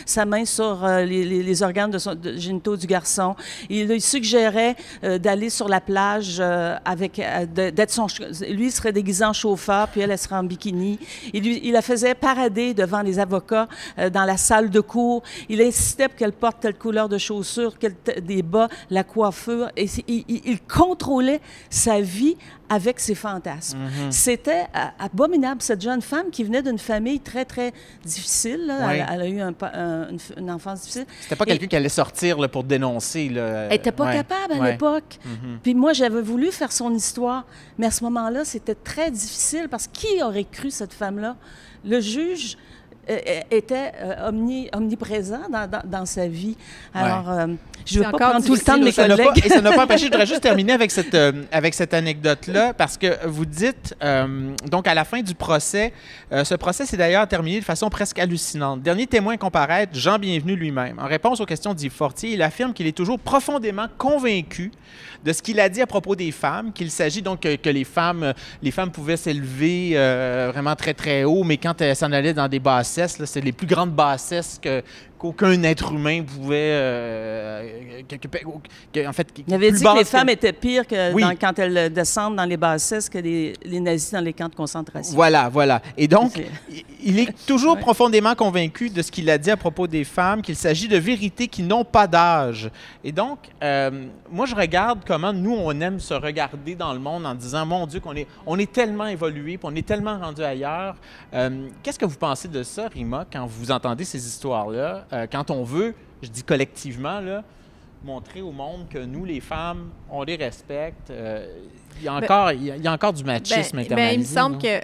Speaker 5: sa main sur les organes génitaux du garçon. Il lui suggérait d'aller sur la plage lui, il serait déguisé en chauffeur, puis elle serait en bikini. Il la faisait parader devant les avocats dans la salle de cours. Il insistait pour qu'elle porte telle couleur de chaussures, des bas, la coiffure. Et il contrôlait sa vie avec ses fantasmes. Mm-hmm. C'était abominable. Cette jeune femme qui venait d'une famille très, très difficile. Là. Oui. Elle a eu une enfance difficile.
Speaker 2: C'était pas quelqu'un qui allait sortir là, pour dénoncer. Là.
Speaker 5: Elle n'était pas capable à l'époque. Mm-hmm. Puis moi, j'avais voulu faire son histoire. Mais à ce moment-là, c'était très difficile parce que qui aurait cru cette femme-là? Le juge était omniprésent dans sa vie. Alors, je ne veux pas prendre tout le temps de mes collègues.
Speaker 2: Et ça n'a pas empêché, je voudrais juste terminer avec cette anecdote-là, parce que vous dites, donc à la fin du procès, ce procès s'est d'ailleurs terminé de façon presque hallucinante. Dernier témoin à comparaître, Jean Bienvenu lui-même. En réponse aux questions d'Yves Fortier, il affirme qu'il est toujours profondément convaincu de ce qu'il a dit à propos des femmes, qu'il s'agit donc que les femmes pouvaient s'élever vraiment très, très haut, mais quand elles s'en allaient dans des bassesses, c'est les plus grandes bassesses qu'aucun être humain pouvait... en fait,
Speaker 5: il avait dit que les femmes étaient pires quand elles descendent dans les bassesses que les nazis dans les camps de concentration.
Speaker 2: Voilà. Et donc, il est toujours profondément convaincu de ce qu'il a dit à propos des femmes, qu'il s'agit de vérités qui n'ont pas d'âge. Et donc, moi, je regarde comment nous, on aime se regarder dans le monde en disant, mon Dieu, on est tellement évolué, puis on est tellement rendu ailleurs. Qu'est-ce que vous pensez de ça, Rima, quand vous entendez ces histoires-là? Quand on veut, je dis collectivement, là, montrer au monde que nous, les femmes, on les respecte. Il y a encore du machisme internalisé.
Speaker 3: Il me semble que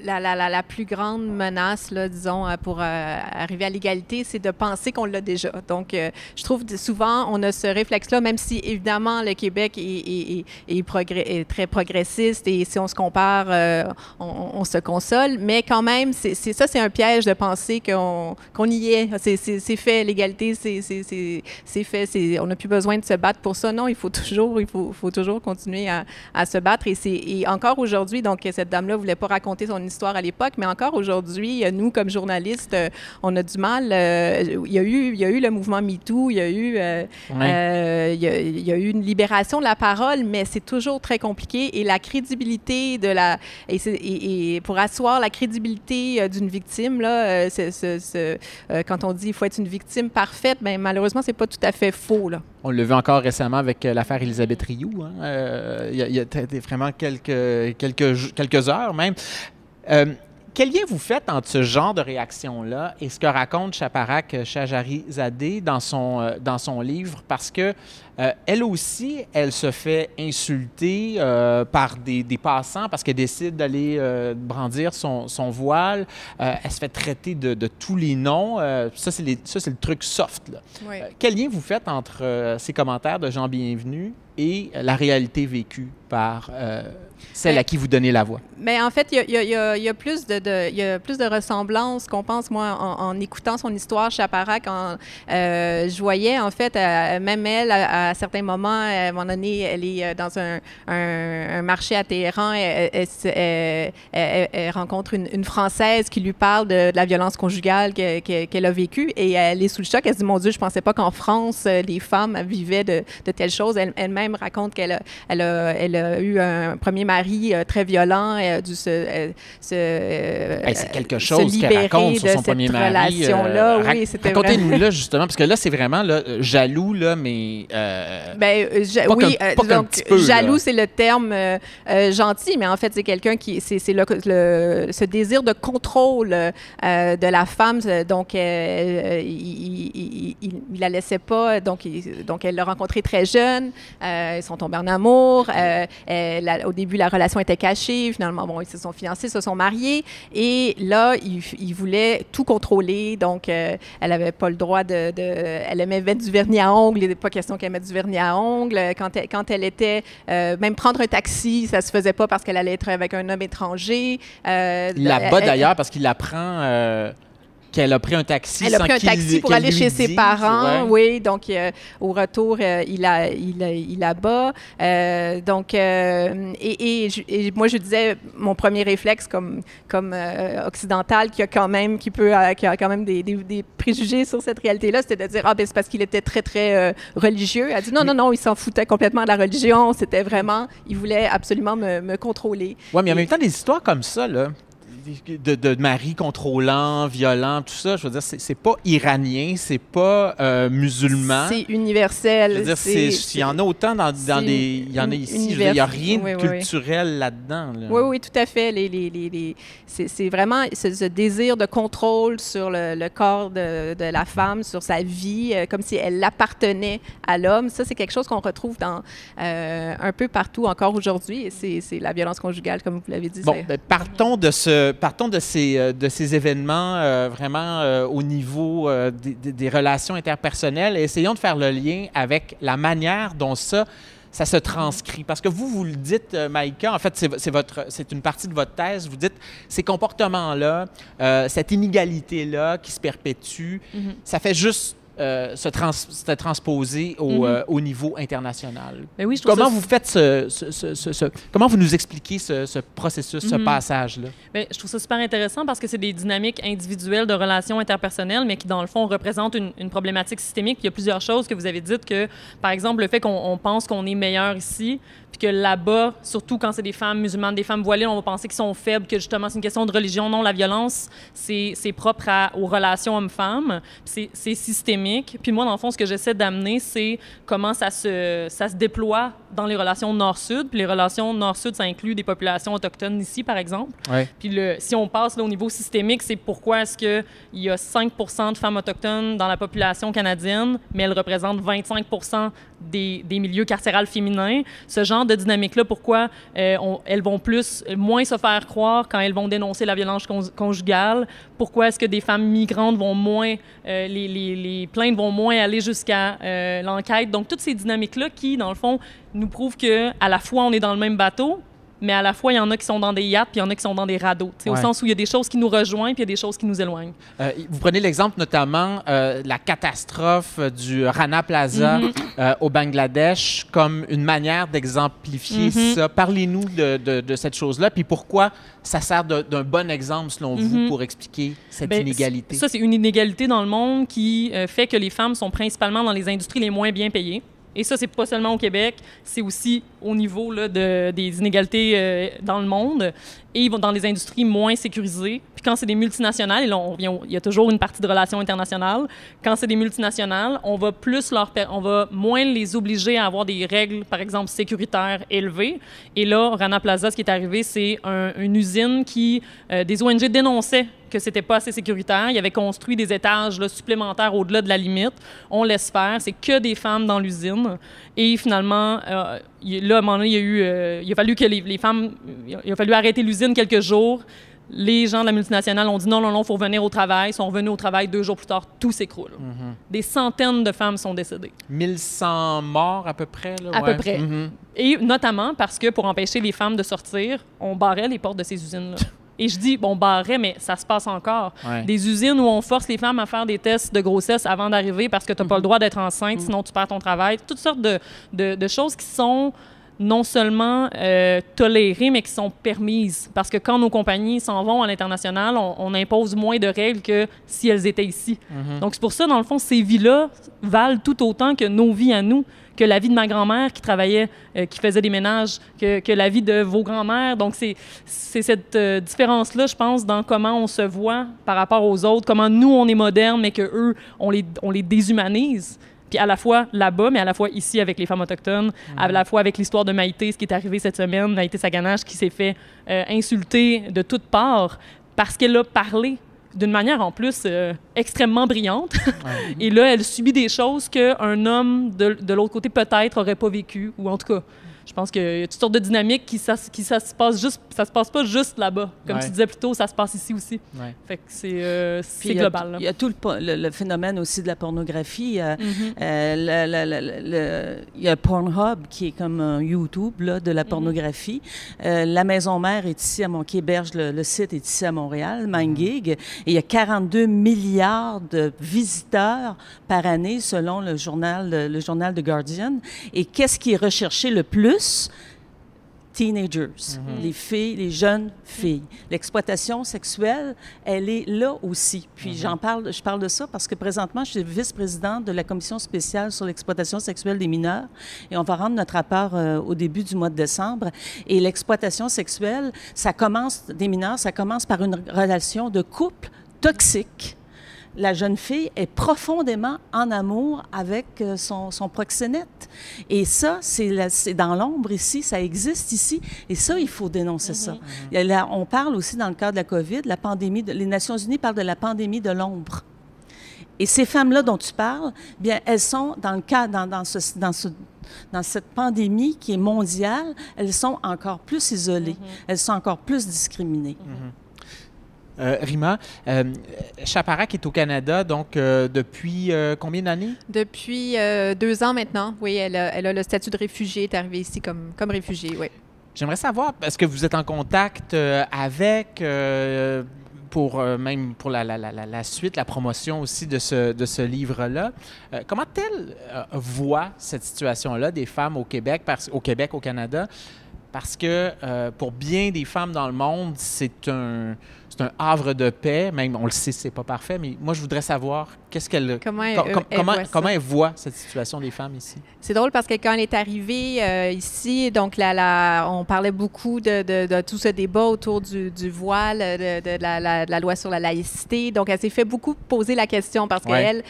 Speaker 3: la plus grande menace, là, disons, pour arriver à l'égalité, c'est de penser qu'on l'a déjà. Donc, je trouve que souvent, on a ce réflexe-là, même si, évidemment, le Québec est très progressiste et si on se compare, on se console, mais quand même, c'est un piège de penser qu'on y est. C'est fait, l'égalité, c'est fait. On n'a plus besoin de se battre pour ça. Non, il faut toujours continuer à se battre. Et encore aujourd'hui, donc, cette dame-là ne voulait pas raconter son histoire à l'époque, mais encore aujourd'hui, nous, comme journalistes, on a du mal. Il y a eu le mouvement MeToo, il y a eu une libération de la parole, mais c'est toujours très compliqué. Et la crédibilité de la... Et pour asseoir la crédibilité d'une victime, là, quand on dit qu'il faut être une victime parfaite, bien, malheureusement, c'est pas tout à fait faux, là.
Speaker 2: On l'a vu encore récemment avec l'affaire Élisabeth Rioux. Il y a vraiment quelques heures même. Quel lien vous faites entre ce genre de réaction-là et ce que raconte Shaparak Shajarizadeh dans son livre? Parce que elle aussi, elle se fait insulter par des passants parce qu'elle décide d'aller brandir son voile. Elle se fait traiter de tous les noms. Ça, c'est le truc soft, là.
Speaker 3: Oui.
Speaker 2: Quel lien vous faites entre ces commentaires de Jean Bienvenu et la réalité vécue par celle à qui vous donnez la voix?
Speaker 3: Mais en fait, il y a plus de ressemblances qu'on pense. Moi, en écoutant son histoire, Shaparak, je voyais, en fait, même elle, à certains moments, à un moment donné, elle est dans un marché à Téhéran, elle rencontre une Française qui lui parle de la violence conjugale qu'elle a vécue, et elle est sous le choc. Elle se dit, mon Dieu, je pensais pas qu'en France, les femmes vivaient de telles choses. Elle-même raconte qu'elle a eu un premier mari très violent, c'est
Speaker 2: quelque chose qu'elle raconte sur son premier mari. Racontez-nous-là, justement, parce que là, c'est vraiment là, jaloux, là, mais...
Speaker 3: jaloux, c'est le terme gentil, mais en fait, c'est quelqu'un qui... C'est ce désir de contrôle de la femme, donc il la laissait pas, donc elle l'a rencontré très jeune, ils sont tombés en amour, au début, la relation était cachée. Finalement, bon, ils se sont fiancés, se sont mariés. Et là, il voulait tout contrôler. Donc, elle n'avait pas le droit elle aimait mettre du vernis à ongles. Il n'était pas question qu'elle mette du vernis à ongles. Quand elle était... même prendre un taxi, ça se faisait pas parce qu'elle allait être avec un homme étranger.
Speaker 2: Il la bat d'ailleurs parce qu'il apprend... qu'elle a pris un taxi.
Speaker 3: Elle a pris un taxi pour aller chez ses parents,
Speaker 2: ouais.
Speaker 3: oui. Donc, au retour, il la bat. Et moi, je disais, mon premier réflexe comme occidental qui a quand même des préjugés sur cette réalité-là, c'était de dire, c'est parce qu'il était très, très religieux. Elle a dit, non, il s'en foutait complètement de la religion. C'était vraiment, il voulait absolument me contrôler.
Speaker 2: Oui, mais en même temps, des histoires comme ça, là, de maris contrôlants, violents, tout ça, je veux dire, c'est pas iranien, c'est pas musulman.
Speaker 3: C'est universel.
Speaker 2: Je veux dire, il y en a autant dans des... Il y en a ici. Il n'y a rien de culturel là-dedans. Là.
Speaker 3: Oui, tout à fait. C'est vraiment ce désir de contrôle sur le corps de la femme, sur sa vie, comme si elle appartenait à l'homme. Ça, c'est quelque chose qu'on retrouve un peu partout encore aujourd'hui. Et c'est la violence conjugale, comme vous l'avez dit.
Speaker 2: Bon, partons de ces événements vraiment au niveau des relations interpersonnelles et essayons de faire le lien avec la manière dont ça se transcrit. Parce que vous le dites, Maïka, en fait, c'est une partie de votre thèse. Vous dites, ces comportements-là, cette inégalité-là qui se perpétue, ça fait juste se transposer au niveau international.
Speaker 4: Ben oui,
Speaker 2: comment vous faites comment vous nous expliquez ce processus, ce passage-là?
Speaker 4: Bien, je trouve ça super intéressant parce que c'est des dynamiques individuelles de relations interpersonnelles, mais qui, dans le fond, représentent une problématique systémique. Il y a plusieurs choses que vous avez dites que, par exemple, le fait qu'on pense qu'on est meilleur ici, puis que là-bas, surtout quand c'est des femmes musulmanes, des femmes voilées, on va penser qu'ils sont faibles, que justement, c'est une question de religion. Non, la violence, c'est propre aux relations hommes-femmes. C'est systémique. Puis moi, dans le fond, ce que j'essaie d'amener, c'est comment ça se déploie dans les relations nord-sud. Puis les relations nord-sud, ça inclut des populations autochtones ici, par exemple.
Speaker 2: Ouais.
Speaker 4: Puis si on passe là, au niveau systémique, c'est pourquoi est-ce qu'il y a 5 % de femmes autochtones dans la population canadienne, mais elles représentent 25 % des milieux carcérales féminins. Ce genre de dynamique-là, pourquoi elles vont moins se faire croire quand elles vont dénoncer la violence conjugale? Pourquoi est-ce que des femmes migrantes vont moins, les plaintes vont moins aller jusqu'à l'enquête? Donc, toutes ces dynamiques-là qui, dans le fond, nous prouvent qu'à la fois, on est dans le même bateau, mais à la fois, il y en a qui sont dans des yachts, puis il y en a qui sont dans des radeaux. Au sens où il y a des choses qui nous rejoignent, puis il y a des choses qui nous éloignent.
Speaker 2: Vous prenez l'exemple notamment de la catastrophe du Rana Plaza au Bangladesh comme une manière d'exemplifier ça. Parlez-nous de cette chose-là, puis pourquoi ça sert d'un bon exemple, selon vous, pour expliquer cette inégalité?
Speaker 4: Ça, c'est une inégalité dans le monde qui fait que les femmes sont principalement dans les industries les moins bien payées. Et ça, c'est pas seulement au Québec, c'est aussi au niveau là, des inégalités dans le monde. Et ils vont dans les industries moins sécurisées. Puis quand c'est des multinationales, et là, il y a toujours une partie de relations internationales. Quand c'est des multinationales, on va moins les obliger à avoir des règles, par exemple, sécuritaires élevées. Et là, Rana Plaza, ce qui est arrivé, c'est une usine qui, des ONG dénonçaient que c'était pas assez sécuritaire. Ils avaient construit des étages là, supplémentaires au-delà de la limite. On laisse faire. C'est que des femmes dans l'usine. Et finalement, là, à un moment donné, il a fallu que les femmes... Il a fallu arrêter l'usine quelques jours. Les gens de la multinationale ont dit non, il faut revenir au travail. Ils sont revenus au travail 2 jours plus tard. Tout s'écroule. Des centaines de femmes sont décédées.
Speaker 2: 1100 morts à peu près? Là,
Speaker 4: à peu près. Et notamment parce que pour empêcher les femmes de sortir, on barrait les portes de ces usines-là. Et je dis, bon, barrait, mais ça se passe encore. Des usines où on force les femmes à faire des tests de grossesse avant d'arriver parce que tu n'as pas le droit d'être enceinte, sinon tu perds ton travail. Toutes sortes de choses qui sont non seulement tolérées, mais qui sont permises. Parce que quand nos compagnies s'en vont à l'international, on impose moins de règles que si elles étaient ici. Donc, c'est pour ça, dans le fond, ces vies-là valent tout autant que nos vies à nous, que la vie de ma grand-mère qui travaillait, qui faisait des ménages, que la vie de vos grands-mères. Donc, c'est cette différence-là, je pense, dans comment on se voit par rapport aux autres, comment nous, on est modernes, mais qu'eux, on les déshumanise. Puis à la fois là-bas, mais à la fois ici avec les femmes autochtones, à la fois avec l'histoire de Maïté, ce qui est arrivé cette semaine, Maïté Saganache qui s'est fait insulter de toutes parts parce qu'elle a parlé d'une manière en plus extrêmement brillante. Et là, elle subit des choses qu'un homme de l'autre côté peut-être aurait pas vécu, ou en tout cas, je pense qu'il y a toutes sortes de dynamiques qui ça se passe pas juste là-bas. Comme tu disais plus tôt, ça se passe ici aussi. Fait que c'est global.
Speaker 5: Il y a tout le phénomène aussi de la pornographie. Il y a Pornhub qui est comme un YouTube là, de la pornographie. La maison mère est ici à Québec, le site est ici à Montréal, MindGig. Et il y a 42 milliards de visiteurs par année selon le journal The Guardian. Et qu'est-ce qui est recherché le plus? Teenagers, les filles, les jeunes filles. L'exploitation sexuelle, elle est là aussi. Puis je parle de ça parce que présentement, je suis vice-présidente de la commission spéciale sur l'exploitation sexuelle des mineurs et on va rendre notre rapport au début du mois de décembre. Et l'exploitation sexuelle, des mineurs, ça commence par une relation de couple toxique. La jeune fille est profondément en amour avec son proxénète. Et ça, c'est dans l'ombre ici, ça existe ici. Et ça, il faut dénoncer ça. Là, on parle aussi, dans le cadre de la COVID, la pandémie, les Nations unies parlent de la pandémie de l'ombre. Et ces femmes-là dont tu parles, bien, elles sont dans le cas, dans cette pandémie qui est mondiale, elles sont encore plus isolées, elles sont encore plus discriminées.
Speaker 2: Rima, Chaparac est au Canada, donc depuis combien d'années?
Speaker 3: Depuis 2 ans maintenant. Oui, elle a le statut de réfugiée, est arrivée ici comme réfugiée, oui.
Speaker 2: J'aimerais savoir, est-ce que vous êtes en contact avec, même pour la suite, la promotion aussi de ce livre-là, comment elle voit cette situation-là des femmes au Québec, au Canada? Parce que pour bien des femmes dans le monde, c'est un havre de paix. Même, on le sait, c'est pas parfait, mais moi, je voudrais savoir comment elle voit cette situation des femmes ici.
Speaker 3: C'est drôle parce que quand elle est arrivée ici, donc on parlait beaucoup de tout ce débat autour du voile, de la loi sur la laïcité. Donc, elle s'est fait beaucoup poser la question parce qu'elle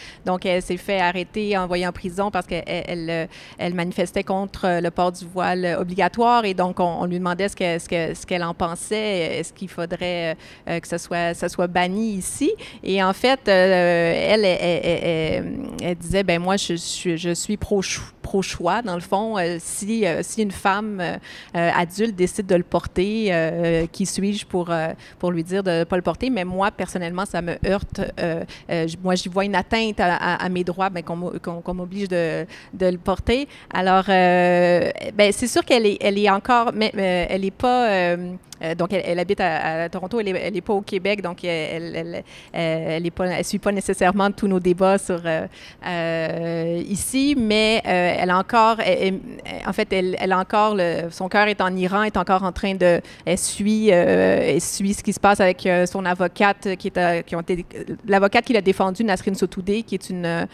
Speaker 3: s'est fait arrêter, envoyer en prison parce qu'elle manifestait contre le port du voile obligatoire. Et donc, on lui demandait ce qu'elle en pensait. Est-ce qu'il faudrait que ça soit banni ici? Et en fait, elle disait, ben moi, je suis pro-choix, dans le fond. Si une femme adulte décide de le porter, qui suis-je pour lui dire de ne pas le porter? Mais moi, personnellement, ça me heurte. Moi, j'y vois une atteinte à mes droits, ben, qu'on m'oblige de le porter. Alors, ben, c'est sûr qu'elle est encore, mais elle n'est pas... donc, elle habite à Toronto, elle n'est pas au Québec, donc elle suit pas nécessairement tous nos débats sur ici, mais elle a encore, en fait, elle a encore, son cœur est en Iran, est encore en train de, elle suit ce qui se passe avec son avocate, l'avocate qui l'a défendue, Nasrin Sotoudeh, qui est une,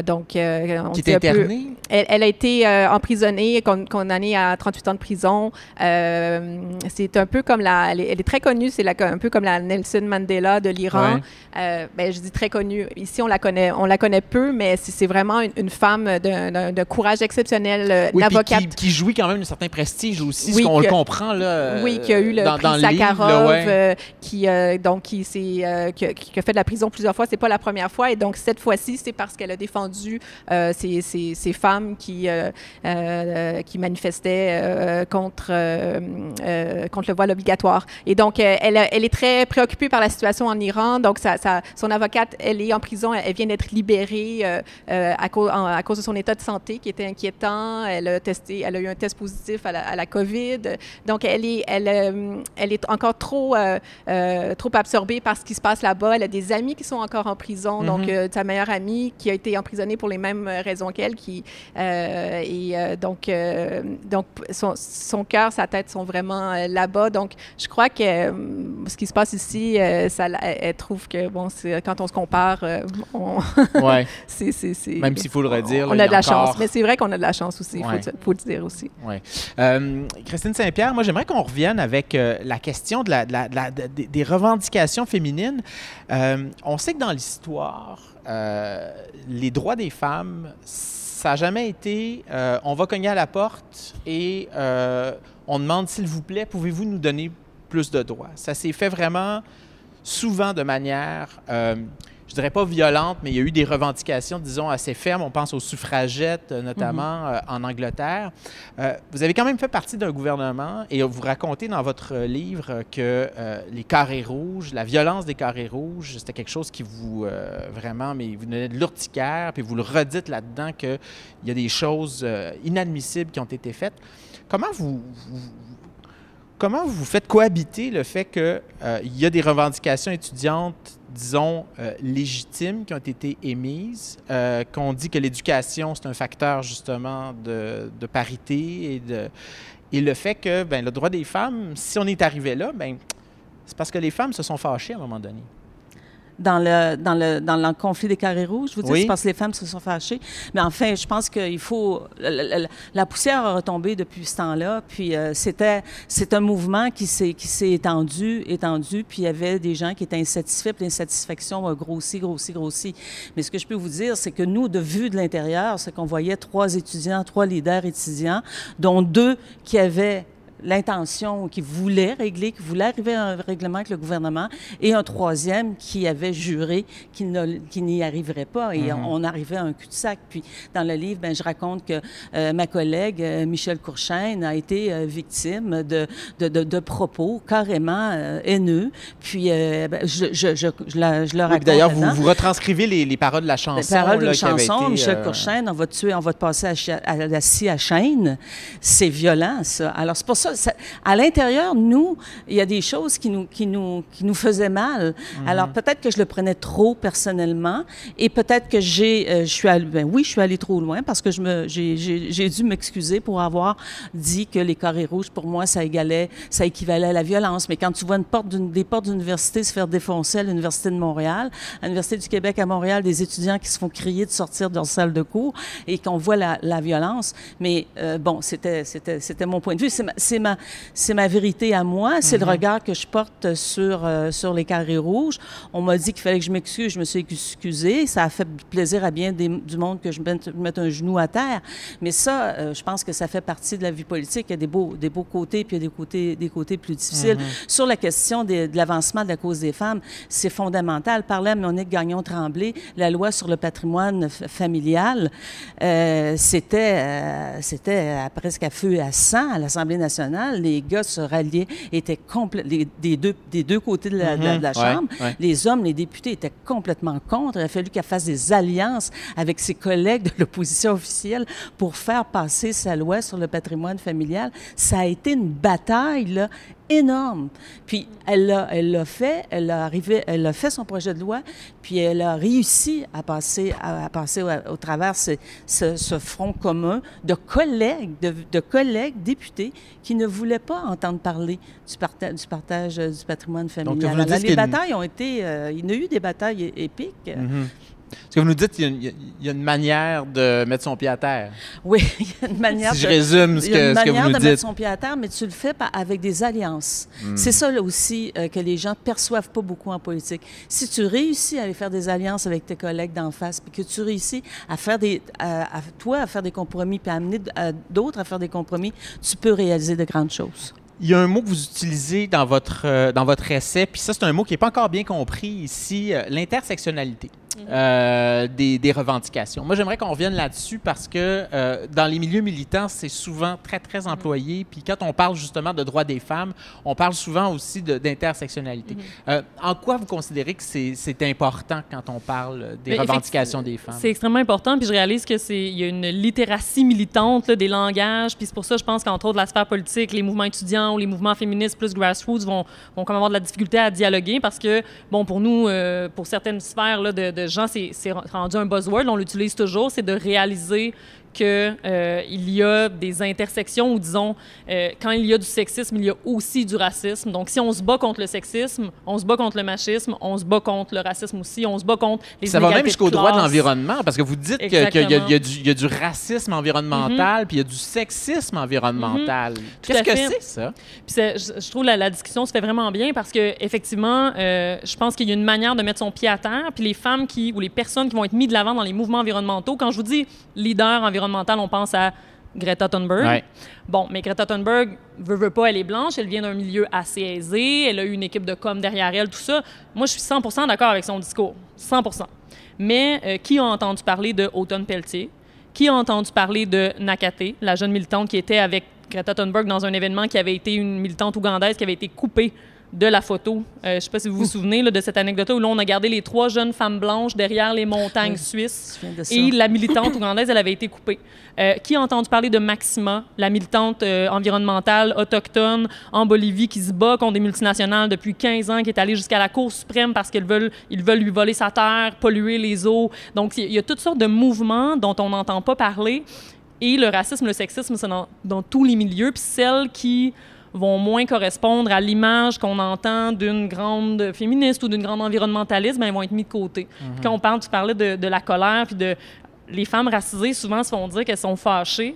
Speaker 3: donc,
Speaker 2: qui est internée.
Speaker 3: Elle a été emprisonnée, condamnée à 38 ans de prison. C'est un peu comme elle est très connue, c'est un peu comme la Nelson Mandela de l'Iran. Ouais. Ben, je dis très connue. Ici, on la connaît peu, mais c'est vraiment une femme d'un courage exceptionnel,
Speaker 2: oui,
Speaker 3: avocate.
Speaker 2: Qui jouit quand même d'un certain prestige aussi, oui, on le comprend là.
Speaker 3: Oui, qui a eu le prix Sakharov, qui a fait de la prison plusieurs fois. C'est pas la première fois, et donc cette fois-ci, c'est parce qu'elle a défendu ces femmes qui manifestaient contre le voile obligatoire. Et donc, elle est très préoccupée par la situation en Iran. Donc, son avocate, elle est en prison. Elle vient d'être libérée à cause de son état de santé qui était inquiétant. Elle a eu un test positif à la COVID. Donc, elle est encore trop absorbée par ce qui se passe là-bas. Elle a des amis qui sont encore en prison. Donc, sa meilleure amie qui a été emprisonnée pour les mêmes raisons qu'elle. Donc, son cœur, sa tête sont vraiment là-bas. Donc, je crois que ce qui se passe ici, elle trouve que, bon, quand on se compare,
Speaker 2: ouais.
Speaker 3: c'est
Speaker 2: même s'il faut le redire.
Speaker 3: On a de la chance, mais c'est vrai qu'on a de la chance aussi, il faut le dire aussi.
Speaker 2: Ouais. Christine Saint-Pierre, moi, j'aimerais qu'on revienne avec la question des revendications féminines. On sait que dans l'histoire, les droits des femmes, ça n'a jamais été on va cogner à la porte et on demande, s'il vous plaît, pouvez-vous nous donner plus de droits? Ça s'est fait vraiment souvent de manière, je dirais pas violente, mais il y a eu des revendications, disons, assez fermes. On pense aux suffragettes, notamment en Angleterre. Vous avez quand même fait partie d'un gouvernement et vous racontez dans votre livre que les carrés rouges, la violence des carrés rouges, c'était quelque chose qui vous, vraiment, mais vous donnait de l'urticaire, puis vous le redites là-dedans qu'il y a des choses inadmissibles qui ont été faites. Comment vous faites cohabiter le fait qu'il y a des revendications étudiantes, disons, légitimes qui ont été émises, qu'on dit que l'éducation, c'est un facteur, justement, de parité et le fait que le droit des femmes, si on est arrivé là, c'est parce que les femmes se sont fâchées à un moment donné.
Speaker 5: Dans le conflit des carrés rouges, je vous dis, c'est parce que les femmes se sont fâchées. Mais enfin, je pense qu'il faut... La poussière a retombé depuis ce temps-là, puis c'est un mouvement qui s'est étendu, puis il y avait des gens qui étaient insatisfaits, puis l'insatisfaction a grossi. Mais ce que je peux vous dire, c'est que nous, de vue de l'intérieur, c'est qu'on voyait 3 leaders étudiants, dont 2 qui avaient l'intention, qui voulait arriver à un règlement avec le gouvernement, et un 3e qui avait juré qu'il n'y arriverait pas. Et on arrivait à un cul-de-sac. Puis, dans le livre, je raconte que ma collègue, Michel Courchaine, a été victime de propos carrément haineux. Puis, je le raconte.
Speaker 2: D'ailleurs, vous retranscrivez les paroles de la chanson.
Speaker 5: Les paroles de la chanson, Michel Courchaine, on va te passer à la scie à chaîne. C'est violent, ça. Alors, c'est pour ça, à l'intérieur, nous, il y a des choses qui nous faisaient mal. Alors, peut-être que je le prenais trop personnellement et peut-être que je suis allée trop loin parce que j'ai dû m'excuser pour avoir dit que les carrés rouges, pour moi, ça équivalait à la violence. Mais quand tu vois des portes d'université se faire défoncer à l'Université de Montréal, à l'Université du Québec à Montréal, des étudiants qui se font crier de sortir de leur salle de cours et qu'on voit la violence, mais bon, c'était mon point de vue. C'est c'est ma vérité à moi, c'est le regard que je porte sur les carrés rouges. On m'a dit qu'il fallait que je m'excuse, je me suis excusée. Ça a fait plaisir à bien du monde que je mette un genou à terre. Mais ça, je pense que ça fait partie de la vie politique. Il y a des beaux côtés, puis il y a des côtés plus difficiles. Sur la question de l'avancement de la cause des femmes, c'est fondamental. Parlait Monique Gagnon-Tremblay, la loi sur le patrimoine familial, c'était presque à feu et à sang à l'Assemblée nationale. Les gars se ralliaient, étaient des deux côtés de la Chambre.
Speaker 2: Ouais.
Speaker 5: Les hommes, les députés étaient complètement contre. Il a fallu qu'elle fasse des alliances avec ses collègues de l'opposition officielle pour faire passer sa loi sur le patrimoine familial. Ça a été une bataille, là, énorme. Puis elle l'a fait, elle a fait son projet de loi, puis elle a réussi à passer au travers ce front commun de collègues députés qui ne voulaient pas entendre parler du partage du patrimoine familial.
Speaker 2: Donc,
Speaker 5: les batailles ont été... il y a eu des batailles épiques.
Speaker 2: Ce que vous nous dites, il y a une manière de mettre son pied à terre.
Speaker 5: Oui, il y a une manière.
Speaker 2: Si je résume ce que vous nous dites.
Speaker 5: Il y a une manière de mettre son pied à terre, mais tu le fais avec des alliances. C'est ça là, aussi que les gens perçoivent pas beaucoup en politique. Si tu réussis à aller faire des alliances avec tes collègues d'en face, puis que tu réussis à faire à faire des compromis, puis à amener d'autres à faire des compromis, tu peux réaliser de grandes choses.
Speaker 2: Il y a un mot que vous utilisez dans votre essai, puis ça, c'est un mot qui n'est pas encore bien compris ici, l'intersectionnalité des revendications. Moi, j'aimerais qu'on revienne là-dessus parce que dans les milieux militants, c'est souvent très, très employé. Puis quand on parle justement de droits des femmes, on parle souvent aussi d'intersectionnalité. En quoi vous considérez que c'est important quand on parle des revendications des femmes?
Speaker 4: C'est extrêmement important, puis je réalise qu'il y a une littératie militante là, des langages, puis c'est pour ça, je pense qu'entre autres, la sphère politique, les mouvements étudiants ou les mouvements féministes plus grassroots vont comme avoir de la difficulté à dialoguer parce que, bon, pour nous, pour certaines sphères là, de gens, c'est rendu un buzzword, on l'utilise toujours, c'est de réaliser qu'il y a des intersections ou, disons, quand il y a du sexisme, il y a aussi du racisme. Donc, si on se bat contre le sexisme, on se bat contre le machisme, on se bat contre le racisme aussi, on se bat contre les inégalités de classe. Ça va même jusqu'au
Speaker 2: droit de l'environnement, parce que vous dites qu'il y a du racisme environnemental, puis il y a du sexisme environnemental. Qu'est-ce que c'est, ça? Puis
Speaker 4: je trouve la discussion se fait vraiment bien parce qu'effectivement, je pense qu'il y a une manière de mettre son pied à terre, puis les femmes ou les personnes qui vont être mises de l'avant dans les mouvements environnementaux, quand je vous dis leader environnemental, on pense à Greta Thunberg. Ouais. Bon, mais Greta Thunberg, veut pas, elle est blanche, elle vient d'un milieu assez aisé, elle a eu une équipe de com derrière elle, tout ça. Moi, je suis 100% d'accord avec son discours, 100%. Mais qui a entendu parler de Autumn Pelletier? Qui a entendu parler de Nakate, la jeune militante qui était avec Greta Thunberg dans un événement qui avait été une militante ougandaise qui avait été coupée de la photo. Je ne sais pas si vous vous souvenez là, de cette anecdote-là où là, on a gardé les 3 jeunes femmes blanches derrière les montagnes suisses et la militante ougandaise, elle avait été coupée. Qui a entendu parler de Maxima, la militante environnementale autochtone en Bolivie qui se bat contre des multinationales depuis 15 ans, qui est allée jusqu'à la Cour suprême parce qu'ils veulent lui voler sa terre, polluer les eaux. Donc, il y a toutes sortes de mouvements dont on n'entend pas parler. Et le racisme, le sexisme, c'est dans tous les milieux. Puis celles qui vont moins correspondre à l'image qu'on entend d'une grande féministe ou d'une grande environnementaliste, bien, elles vont être mises de côté. Puis quand tu parlais de la colère, puis les femmes racisées, souvent, se font dire qu'elles sont fâchées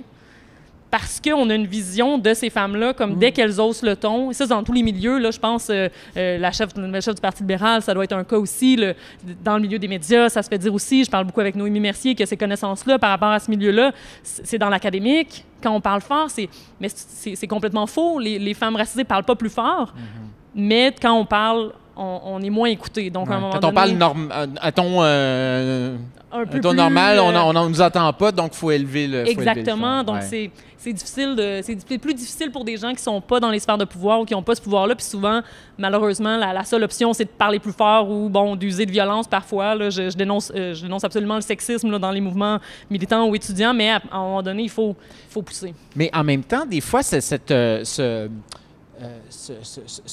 Speaker 4: parce qu'on a une vision de ces femmes-là, comme dès qu'elles haussent le ton. Et ça, dans tous les milieux, là, je pense, la chef du Parti libéral, ça doit être un cas aussi. Dans le milieu des médias, ça se fait dire aussi, je parle beaucoup avec Noémie Mercier, que ces connaissances-là, par rapport à ce milieu-là, c'est dans l'académique. Quand on parle fort, mais c'est complètement faux. Les femmes racisées ne parlent pas plus fort, mais quand on parle, on est moins écouté. Donc, à un moment
Speaker 2: quand on parle à ton normal, on ne nous entend pas, donc il faut élever le
Speaker 4: Exactement. Donc, c'est difficile. C'est plus difficile pour des gens qui ne sont pas dans les sphères de pouvoir ou qui n'ont pas ce pouvoir-là. Puis souvent, malheureusement, la seule option, c'est de parler plus fort ou d'user de violence parfois. Là, je dénonce absolument le sexisme là, dans les mouvements militants ou étudiants, mais à un moment donné, il faut pousser.
Speaker 2: Mais en même temps, des fois, ce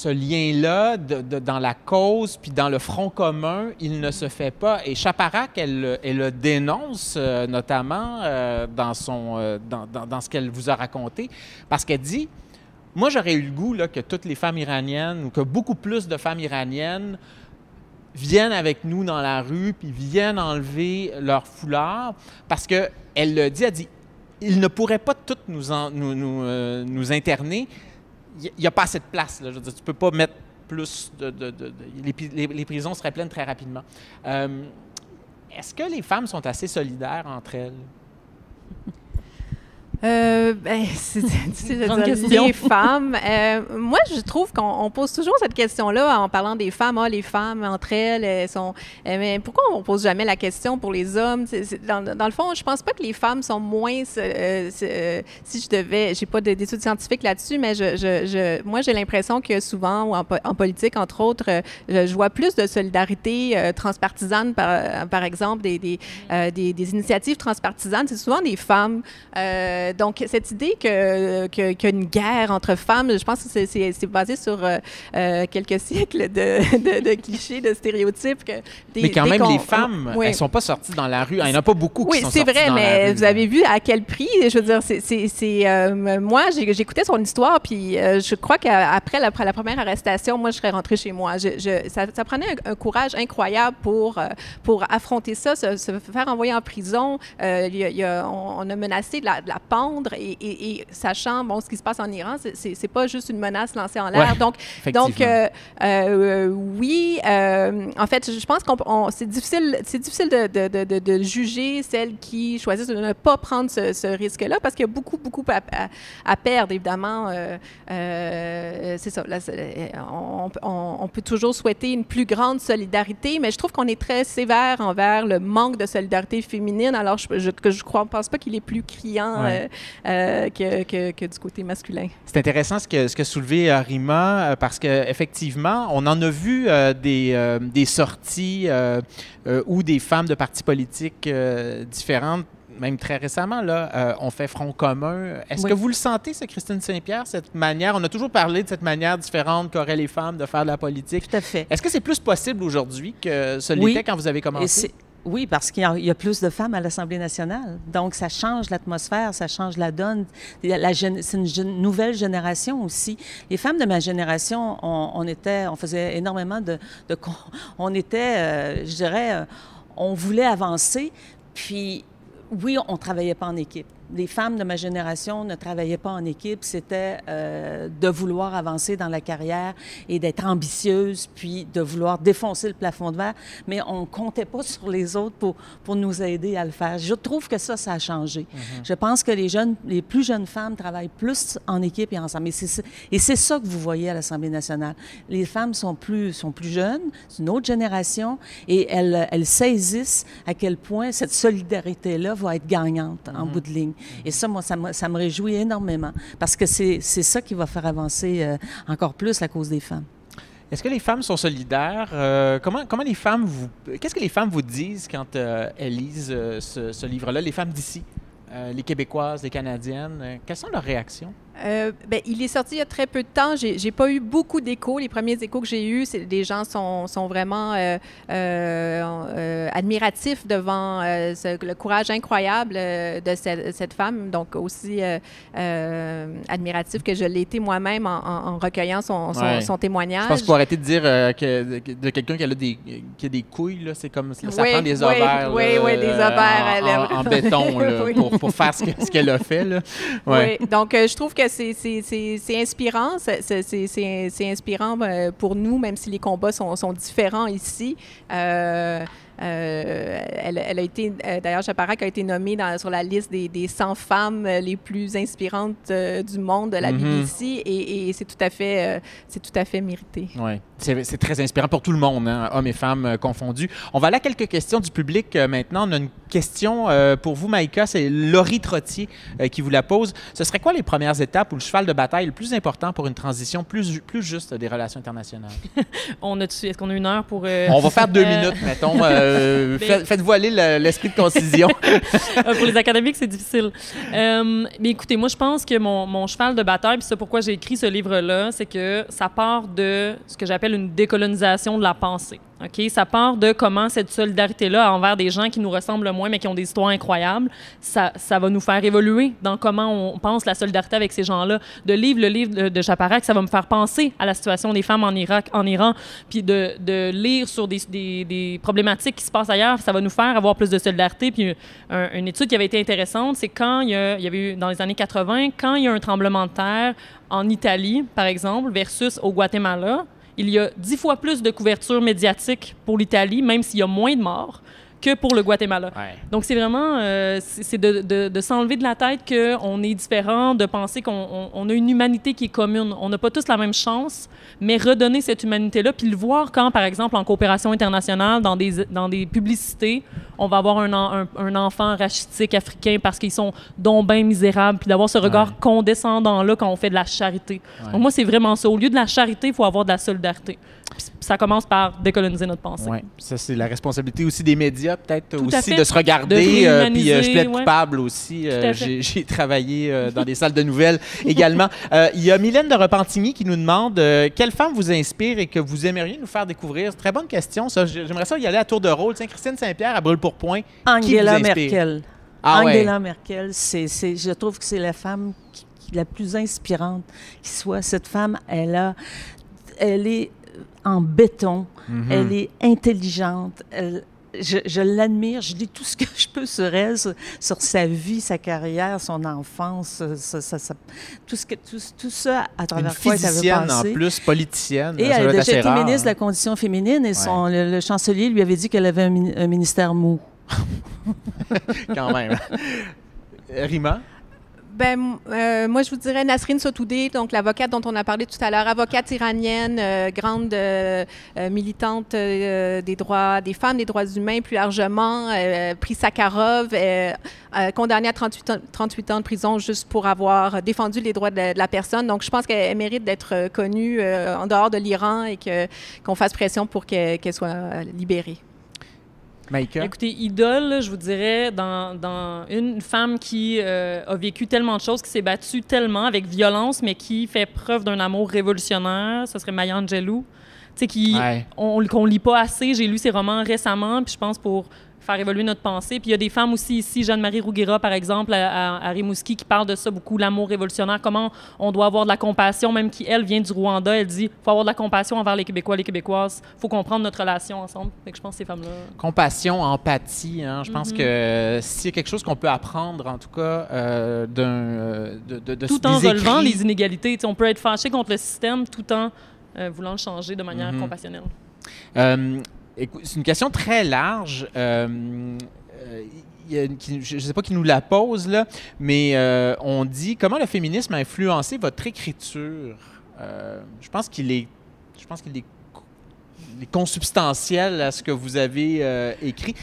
Speaker 2: lien-là dans la cause puis dans le front commun, il ne se fait pas. Et Chaparrac, elle le dénonce notamment dans ce qu'elle vous a raconté, parce qu'elle dit, moi j'aurais eu le goût là, que toutes les femmes iraniennes ou que beaucoup plus de femmes iraniennes viennent avec nous dans la rue puis viennent enlever leur foulard, parce qu'elle le dit, elle dit, ils ne pourraient pas toutes nous interner il n'y a pas assez de place. Là. Je veux dire, tu ne peux pas mettre plus les prisons seraient pleines très rapidement. Est-ce que les femmes sont assez solidaires entre elles?
Speaker 3: C'est les femmes. Moi, je trouve qu'on pose toujours cette question-là en parlant des femmes. Les femmes, entre elles sont... mais pourquoi on ne pose jamais la question pour les hommes? Dans le fond, je pense pas que les femmes sont moins... si je devais... J'ai pas d'études scientifiques là-dessus, mais moi, j'ai l'impression que souvent, ou en politique, entre autres, je vois plus de solidarité transpartisane, par exemple, des initiatives transpartisanes. C'est souvent des femmes... donc, cette idée qu'il y a une guerre entre femmes, je pense que c'est basé sur quelques siècles de clichés, de stéréotypes.
Speaker 2: Mais quand même, les femmes, elles ne sont pas sorties dans la rue. Il n'y en a pas beaucoup qui sont sorties dans la rue.
Speaker 3: Oui, c'est vrai, mais vous avez vu à quel prix? Je veux dire, moi, j'écoutais son histoire, puis je crois qu'après la première arrestation, moi, je serais rentrée chez moi. Ça prenait un courage incroyable pour affronter ça, se faire envoyer en prison. On a menacé de la pendre et sachant ce qui se passe en Iran, c'est pas juste une menace lancée en l'air.
Speaker 2: Ouais,
Speaker 3: oui, en fait, je pense c'est difficile de juger celles qui choisissent de ne pas prendre ce risque-là parce qu'il y a beaucoup à perdre, évidemment. C'est ça. Là, on peut toujours souhaiter une plus grande solidarité, mais je trouve qu'on est très sévère envers le manque de solidarité féminine. Alors, je pense pas qu'il est plus criant que du côté masculin.
Speaker 2: C'est intéressant ce que soulevé Rima, parce qu'effectivement, on en a vu des sorties où des femmes de partis politiques différentes, même très récemment, ont fait front commun. Est-ce que vous le sentez, ça, Christine Saint-Pierre, cette manière? On a toujours parlé de cette manière différente qu'auraient les femmes de faire de la politique.
Speaker 5: Tout à fait.
Speaker 2: Est-ce que c'est plus possible aujourd'hui que ce l'était quand vous avez commencé?
Speaker 5: Oui, parce qu'il y a plus de femmes à l'Assemblée nationale. Donc, ça change l'atmosphère, ça change la donne. C'est une nouvelle génération aussi. Les femmes de ma génération, on faisait énormément on était, je dirais, on voulait avancer, puis oui, on ne travaillait pas en équipe. Les femmes de ma génération ne travaillaient pas en équipe. C'était de vouloir avancer dans la carrière et d'être ambitieuse, puis de vouloir défoncer le plafond de verre. Mais on ne comptait pas sur les autres pour nous aider à le faire. Je trouve que ça a changé. Mm-hmm. Je pense que les plus jeunes femmes travaillent plus en équipe et ensemble. Et c'est ça que vous voyez à l'Assemblée nationale. Les femmes sont plus jeunes, c'est une autre génération, et elles saisissent à quel point cette solidarité-là va être gagnante en bout de ligne. Et ça, moi, ça me réjouit énormément parce que c'est ça qui va faire avancer encore plus la cause des femmes.
Speaker 2: Est-ce que les femmes sont solidaires? Qu'est-ce que les femmes vous disent quand elles lisent ce livre-là, les femmes d'ici, les Québécoises, les Canadiennes? Quelles sont leurs réactions?
Speaker 3: Il est sorti il y a très peu de temps. J'ai pas eu beaucoup d'échos. Les premiers échos que j'ai eus, des gens sont vraiment admiratifs devant le courage incroyable de cette femme. Donc aussi admiratif que je l'ai été moi-même en recueillant son témoignage.
Speaker 2: Je pense qu'il faut arrêter de dire de quelqu'un qui a des couilles, là, c'est comme ça prend des ovaires.
Speaker 3: Oui, des ovaires
Speaker 2: en béton là, pour faire ce qu'elle a fait. Là. Ouais.
Speaker 3: Oui, donc je trouve que c'est inspirant. C'est inspirant pour nous, même si les combats sont différents ici. Elle a été, d'ailleurs, Chaparac a été nommée sur la liste des 100 femmes les plus inspirantes du monde de la BBC et c'est tout à fait mérité.
Speaker 2: Oui, c'est très inspirant pour tout le monde, hein, hommes et femmes confondus. On va aller à quelques questions du public maintenant. On a une question pour vous, Maïka, c'est Laurie Trottier qui vous la pose. Ce serait quoi les premières étapes ou le cheval de bataille le plus important pour une transition plus juste des relations internationales?
Speaker 4: Est-ce qu'on a une heure pour...
Speaker 2: On va faire 2 minutes, mettons. Faites voiler l'esprit de concision.
Speaker 4: Pour les académiques, c'est difficile. Mais écoutez, moi, je pense que mon cheval de bataille, puis c'est pourquoi j'ai écrit ce livre-là, c'est que ça part de ce que j'appelle une décolonisation de la pensée. OK? Ça part de comment cette solidarité-là envers des gens qui nous ressemblent le moins, mais qui ont des histoires incroyables, ça va nous faire évoluer dans comment on pense la solidarité avec ces gens-là. Le livre de Chaparak, ça va me faire penser à la situation des femmes en Iran, puis de lire sur des problématiques qui se passent ailleurs, ça va nous faire avoir plus de solidarité. Puis une étude qui avait été intéressante, c'est quand il y avait eu, dans les années 80, quand il y a un tremblement de terre en Italie, par exemple, versus au Guatemala, il y a 10 fois plus de couverture médiatique pour l'Italie, même s'il y a moins de morts, que pour le Guatemala.
Speaker 2: Ouais.
Speaker 4: Donc, c'est vraiment c'est de s'enlever de la tête qu'on est différent, de penser qu'on a une humanité qui est commune. On n'a pas tous la même chance, mais redonner cette humanité-là, puis le voir quand, par exemple, en coopération internationale, dans des publicités, on va avoir un enfant rachitique africain parce qu'ils sont donc bien misérables, puis d'avoir ce regard condescendant-là quand on fait de la charité.
Speaker 2: Ouais.
Speaker 4: Donc, moi, c'est vraiment ça. Au lieu de la charité, il faut avoir de la solidarité. Puis ça commence par décoloniser notre pensée.
Speaker 2: Oui, ça, c'est la responsabilité aussi des médias, peut-être
Speaker 4: Tout à
Speaker 2: aussi
Speaker 4: fait.
Speaker 2: de se regarder.
Speaker 4: De
Speaker 2: Puis
Speaker 4: réhumaniser,
Speaker 2: je plaide
Speaker 4: ouais.
Speaker 2: coupable aussi.
Speaker 4: Tout à fait.
Speaker 2: J'ai travaillé dans des salles de nouvelles également. Il y a Mylène de Repentigny qui nous demande quelle femme vous inspire et que vous aimeriez nous faire découvrir. Très bonne question, ça. J'aimerais ça y aller à tour de rôle. Tiens, Christine Saint-Pierre, à brûle-pourpoint.
Speaker 5: Angela Merkel.
Speaker 2: Ah ouais.
Speaker 5: Angela Merkel, je trouve que c'est la femme la plus inspirante qui soit. Cette femme, elle est en béton, elle est intelligente, je l'admire, je lis tout ce que je peux sur elle, sur sa vie, sa carrière, son enfance, tout ça à travers quoi ça veut
Speaker 2: physicienne
Speaker 5: passer.
Speaker 2: en plus, politicienne.
Speaker 5: Et
Speaker 2: ça
Speaker 5: elle
Speaker 2: doit
Speaker 5: a
Speaker 2: être
Speaker 5: déjà
Speaker 2: assez
Speaker 5: été
Speaker 2: rare,
Speaker 5: ministre de
Speaker 2: hein.
Speaker 5: la Condition féminine et le chancelier lui avait dit qu'elle avait un ministère mou.
Speaker 2: Quand même. Rima?
Speaker 3: Moi, je vous dirais Nasrin Sotoudeh, donc l'avocate dont on a parlé tout à l'heure, avocate iranienne, grande militante des droits des femmes, des droits humains plus largement, prix Sakharov, condamnée à 38 ans de prison juste pour avoir défendu les droits de la personne. Donc, je pense qu'elle mérite d'être connue en dehors de l'Iran et qu'on fasse pression pour qu'elle soit libérée.
Speaker 2: Maïka?
Speaker 4: Écoutez, idole, là, je vous dirais, dans une femme qui a vécu tellement de choses, qui s'est battue tellement avec violence, mais qui fait preuve d'un amour révolutionnaire, ce serait Maya Angelou. Tu sais, qu'on lit pas assez. J'ai lu ses romans récemment, puis je pense pour faire évoluer notre pensée. Puis il y a des femmes aussi ici, Jeanne-Marie Rouguera, par exemple, à Rimouski, qui parle de ça beaucoup, l'amour révolutionnaire, comment on doit avoir de la compassion, même qui, elle, vient du Rwanda. Elle dit, il faut avoir de la compassion envers les Québécois, les Québécoises. Il faut comprendre notre relation ensemble. Fait que je pense que ces femmes-là...
Speaker 2: Compassion, empathie. Hein? Je pense que s'il y a quelque chose qu'on peut apprendre, en tout cas,
Speaker 4: tout en relevant les inégalités. T'sais, on peut être fâché contre le système tout en voulant le changer de manière compassionnelle.
Speaker 2: C'est une question très large. Je ne sais pas qui nous la pose, là, mais on dit comment le féminisme a influencé votre écriture. Je pense qu'il est consubstantiel à ce que vous avez écrit.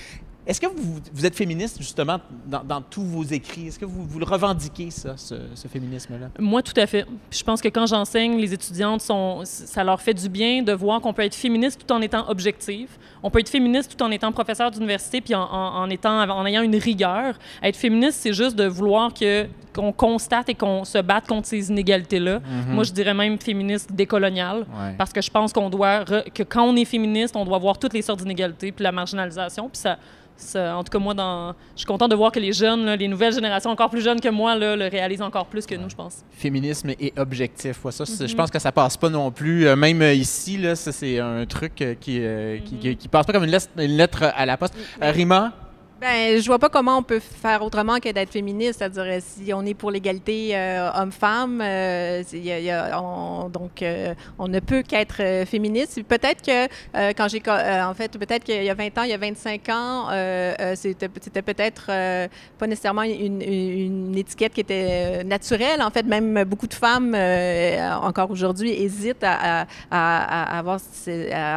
Speaker 2: Est-ce que vous êtes féministe, justement, dans tous vos écrits? Est-ce que vous le revendiquez, ça, ce féminisme-là?
Speaker 4: Moi, tout à fait. Je pense que quand j'enseigne, les étudiantes, ça leur fait du bien de voir qu'on peut être féministe tout en étant objectif. On peut être féministe tout en étant professeur d'université puis en ayant une rigueur. Être féministe, c'est juste de vouloir qu'on constate et qu'on se batte contre ces inégalités-là. Moi, je dirais même féministe décoloniale, parce que je pense que quand on est féministe, on doit voir toutes les sortes d'inégalités puis la marginalisation. Puis en tout cas, moi, je suis contente de voir que les jeunes, là, les nouvelles générations encore plus jeunes que moi, là, le réalisent encore plus que nous, je pense.
Speaker 2: Féminisme et objectif. Ouais, ça, je pense que ça passe pas non plus. Même ici, là, ça, c'est un truc qui passe pas comme une lettre à la poste. Rima?
Speaker 3: Je vois pas comment on peut faire autrement que d'être féministe. C'est-à-dire, si on est pour l'égalité homme-femme, on ne peut qu'être féministe. Peut-être que peut-être qu'il y a 20 ans, il y a 25 ans, c'était peut-être pas nécessairement une étiquette qui était naturelle. En fait, même beaucoup de femmes, encore aujourd'hui, hésitent à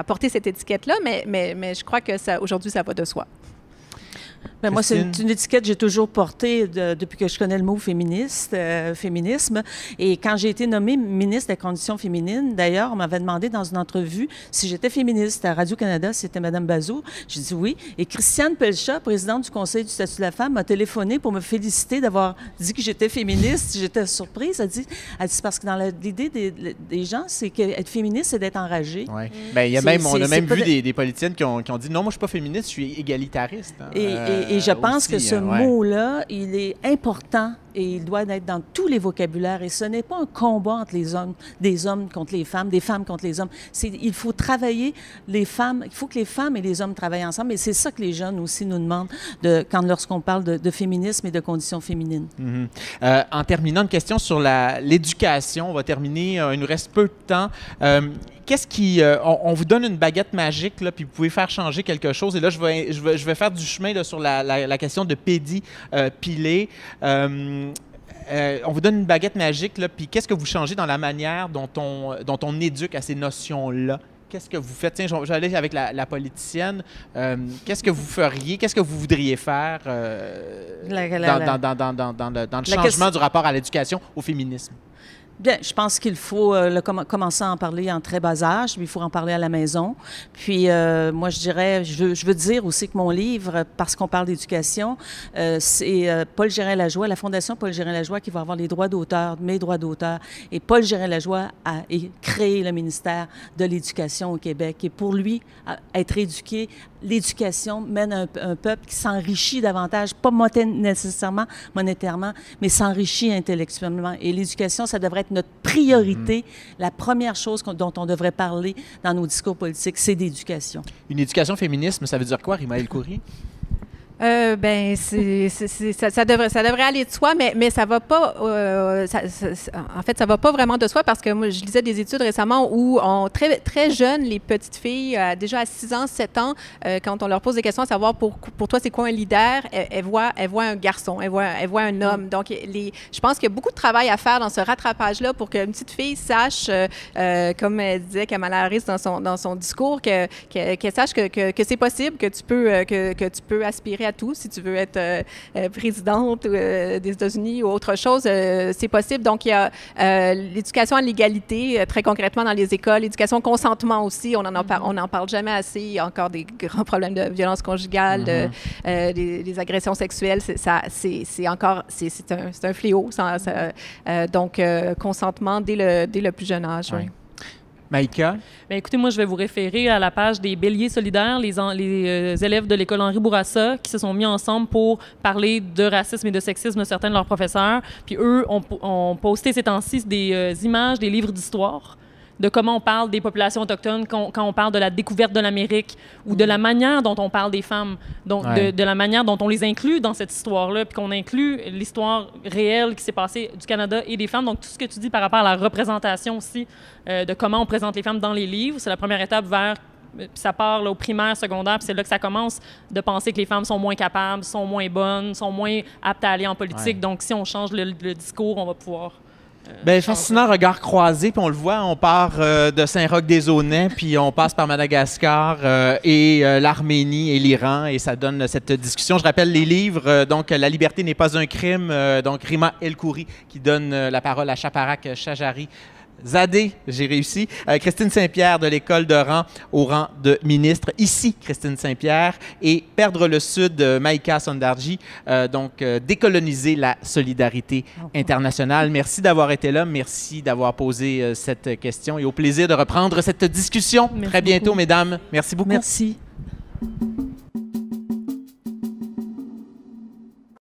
Speaker 3: porter cette étiquette-là, mais je crois que aujourd'hui, ça va de soi.
Speaker 5: Ben moi, c'est une étiquette que j'ai toujours portée depuis que je connais le mot féminisme. Et quand j'ai été nommée ministre des Conditions féminines, d'ailleurs, on m'avait demandé dans une entrevue si j'étais féministe à Radio-Canada, c'était Mme Bazot. J'ai dit oui. Et Christiane Pelchat, présidente du Conseil du statut de la femme, m'a téléphoné pour me féliciter d'avoir dit que j'étais féministe. J'étais surprise. Elle dit parce que dans l'idée des gens, c'est qu'être féministe, c'est d'être enragé.
Speaker 2: Oui. Bien, on a même vu des politiciennes qui ont dit non, moi, je suis pas féministe, je suis égalitariste. Hein.
Speaker 5: Et je pense aussi, que ce mot-là, il est important et il doit être dans tous les vocabulaires. Et ce n'est pas un combat entre les hommes, des hommes contre les femmes, des femmes contre les hommes. Il faut travailler les femmes, il faut que les femmes et les hommes travaillent ensemble. Et c'est ça que les jeunes aussi nous demandent lorsqu'on parle de féminisme et de conditions féminines.
Speaker 2: Mm-hmm. En terminant, une question sur l'éducation. On va terminer, il nous reste peu de temps. Qu'est-ce qui... on vous donne une baguette magique, là, puis vous pouvez faire changer quelque chose. Et là, je vais faire du chemin là, sur la question de Pédi Pilé. On vous donne une baguette magique, là, puis qu'est-ce que vous changez dans la manière dont on éduque à ces notions-là? Qu'est-ce que vous faites? Tiens, je vais aller avec la politicienne. Qu'est-ce que vous feriez? Qu'est-ce que vous voudriez faire dans le changement du rapport à l'éducation, au féminisme?
Speaker 5: Bien, je pense qu'il faut commencer à en parler en très bas âge, puis il faut en parler à la maison. Puis moi, je dirais, je veux dire aussi que mon livre, parce qu'on parle d'éducation, c'est Paul Gérin-Lajoie, la Fondation Paul Gérin-Lajoie qui va avoir les droits d'auteur, mes droits d'auteur. Et Paul Gérin-Lajoie a créé le ministère de l'Éducation au Québec. Et pour lui, être éduqué, l'éducation mène un peuple qui s'enrichit davantage, pas nécessairement monétairement, mais s'enrichit intellectuellement. Et l'éducation, ça devrait être notre priorité. La première chose dont on devrait parler dans nos discours politiques, c'est d'éducation.
Speaker 2: Une éducation féminisme, ça veut dire quoi, Rima El-Khoury?
Speaker 3: Ben, ça devrait aller de soi, mais ça va pas. En fait, ça va pas vraiment de soi parce que moi, je lisais des études récemment où très, très jeunes, les petites filles, déjà à 6 ans, 7 ans, quand on leur pose des questions à savoir pour toi, c'est quoi un leader, elles voient un garçon, elles voient un homme. Donc, je pense qu'il y a beaucoup de travail à faire dans ce rattrapage-là pour qu'une petite fille sache, comme elle disait Kamala Harris dans son discours, qu'elle sache que c'est possible, que tu peux aspirer à tout. Si tu veux être présidente des États-Unis ou autre chose, c'est possible. Donc, il y a l'éducation à l'égalité, très concrètement dans les écoles, l'éducation au consentement aussi, on n'en parle jamais assez. Il y a encore des grands problèmes de violence conjugale, des agressions sexuelles. C'est un fléau. Donc, consentement dès le plus jeune âge.
Speaker 2: Oui. Maïka?
Speaker 4: Bien, écoutez, moi, je vais vous référer à la page des Béliers solidaires, les élèves de l'école Henri Bourassa qui se sont mis ensemble pour parler de racisme et de sexisme de certains de leurs professeurs. Puis eux ont posté ces temps-ci des images, des livres d'histoire de comment on parle des populations autochtones quand on parle de la découverte de l'Amérique ou de la manière dont on parle des femmes, donc de la manière dont on les inclut dans cette histoire-là, puis qu'on inclut l'histoire réelle qui s'est passée du Canada et des femmes. Donc, tout ce que tu dis par rapport à la représentation aussi de comment on présente les femmes dans les livres, c'est la première étape vers... Puis ça part là, au primaire, secondaire, puis c'est là que ça commence de penser que les femmes sont moins capables, sont moins bonnes, sont moins aptes à aller en politique. Donc, si on change le discours, on va pouvoir...
Speaker 2: Bien, fascinant regard croisé, puis on le voit, on part de Saint-Roch-des-Aunais, puis on passe par Madagascar et l'Arménie et l'Iran, et ça donne cette discussion. Je rappelle les livres, donc « La liberté n'est pas un crime », donc Rima El-Khoury qui donne la parole à Shaparak Shajari. Zadé, j'ai réussi. Christine Saint-Pierre de l'École de rang au rang de ministre. Ici, Christine Saint-Pierre. Et Perdre le Sud, Maïka Sondarji. Donc, décoloniser la solidarité internationale. Merci d'avoir été là. Merci d'avoir posé cette question et au plaisir de reprendre cette discussion. Très bientôt, mesdames. Merci beaucoup.
Speaker 5: Merci.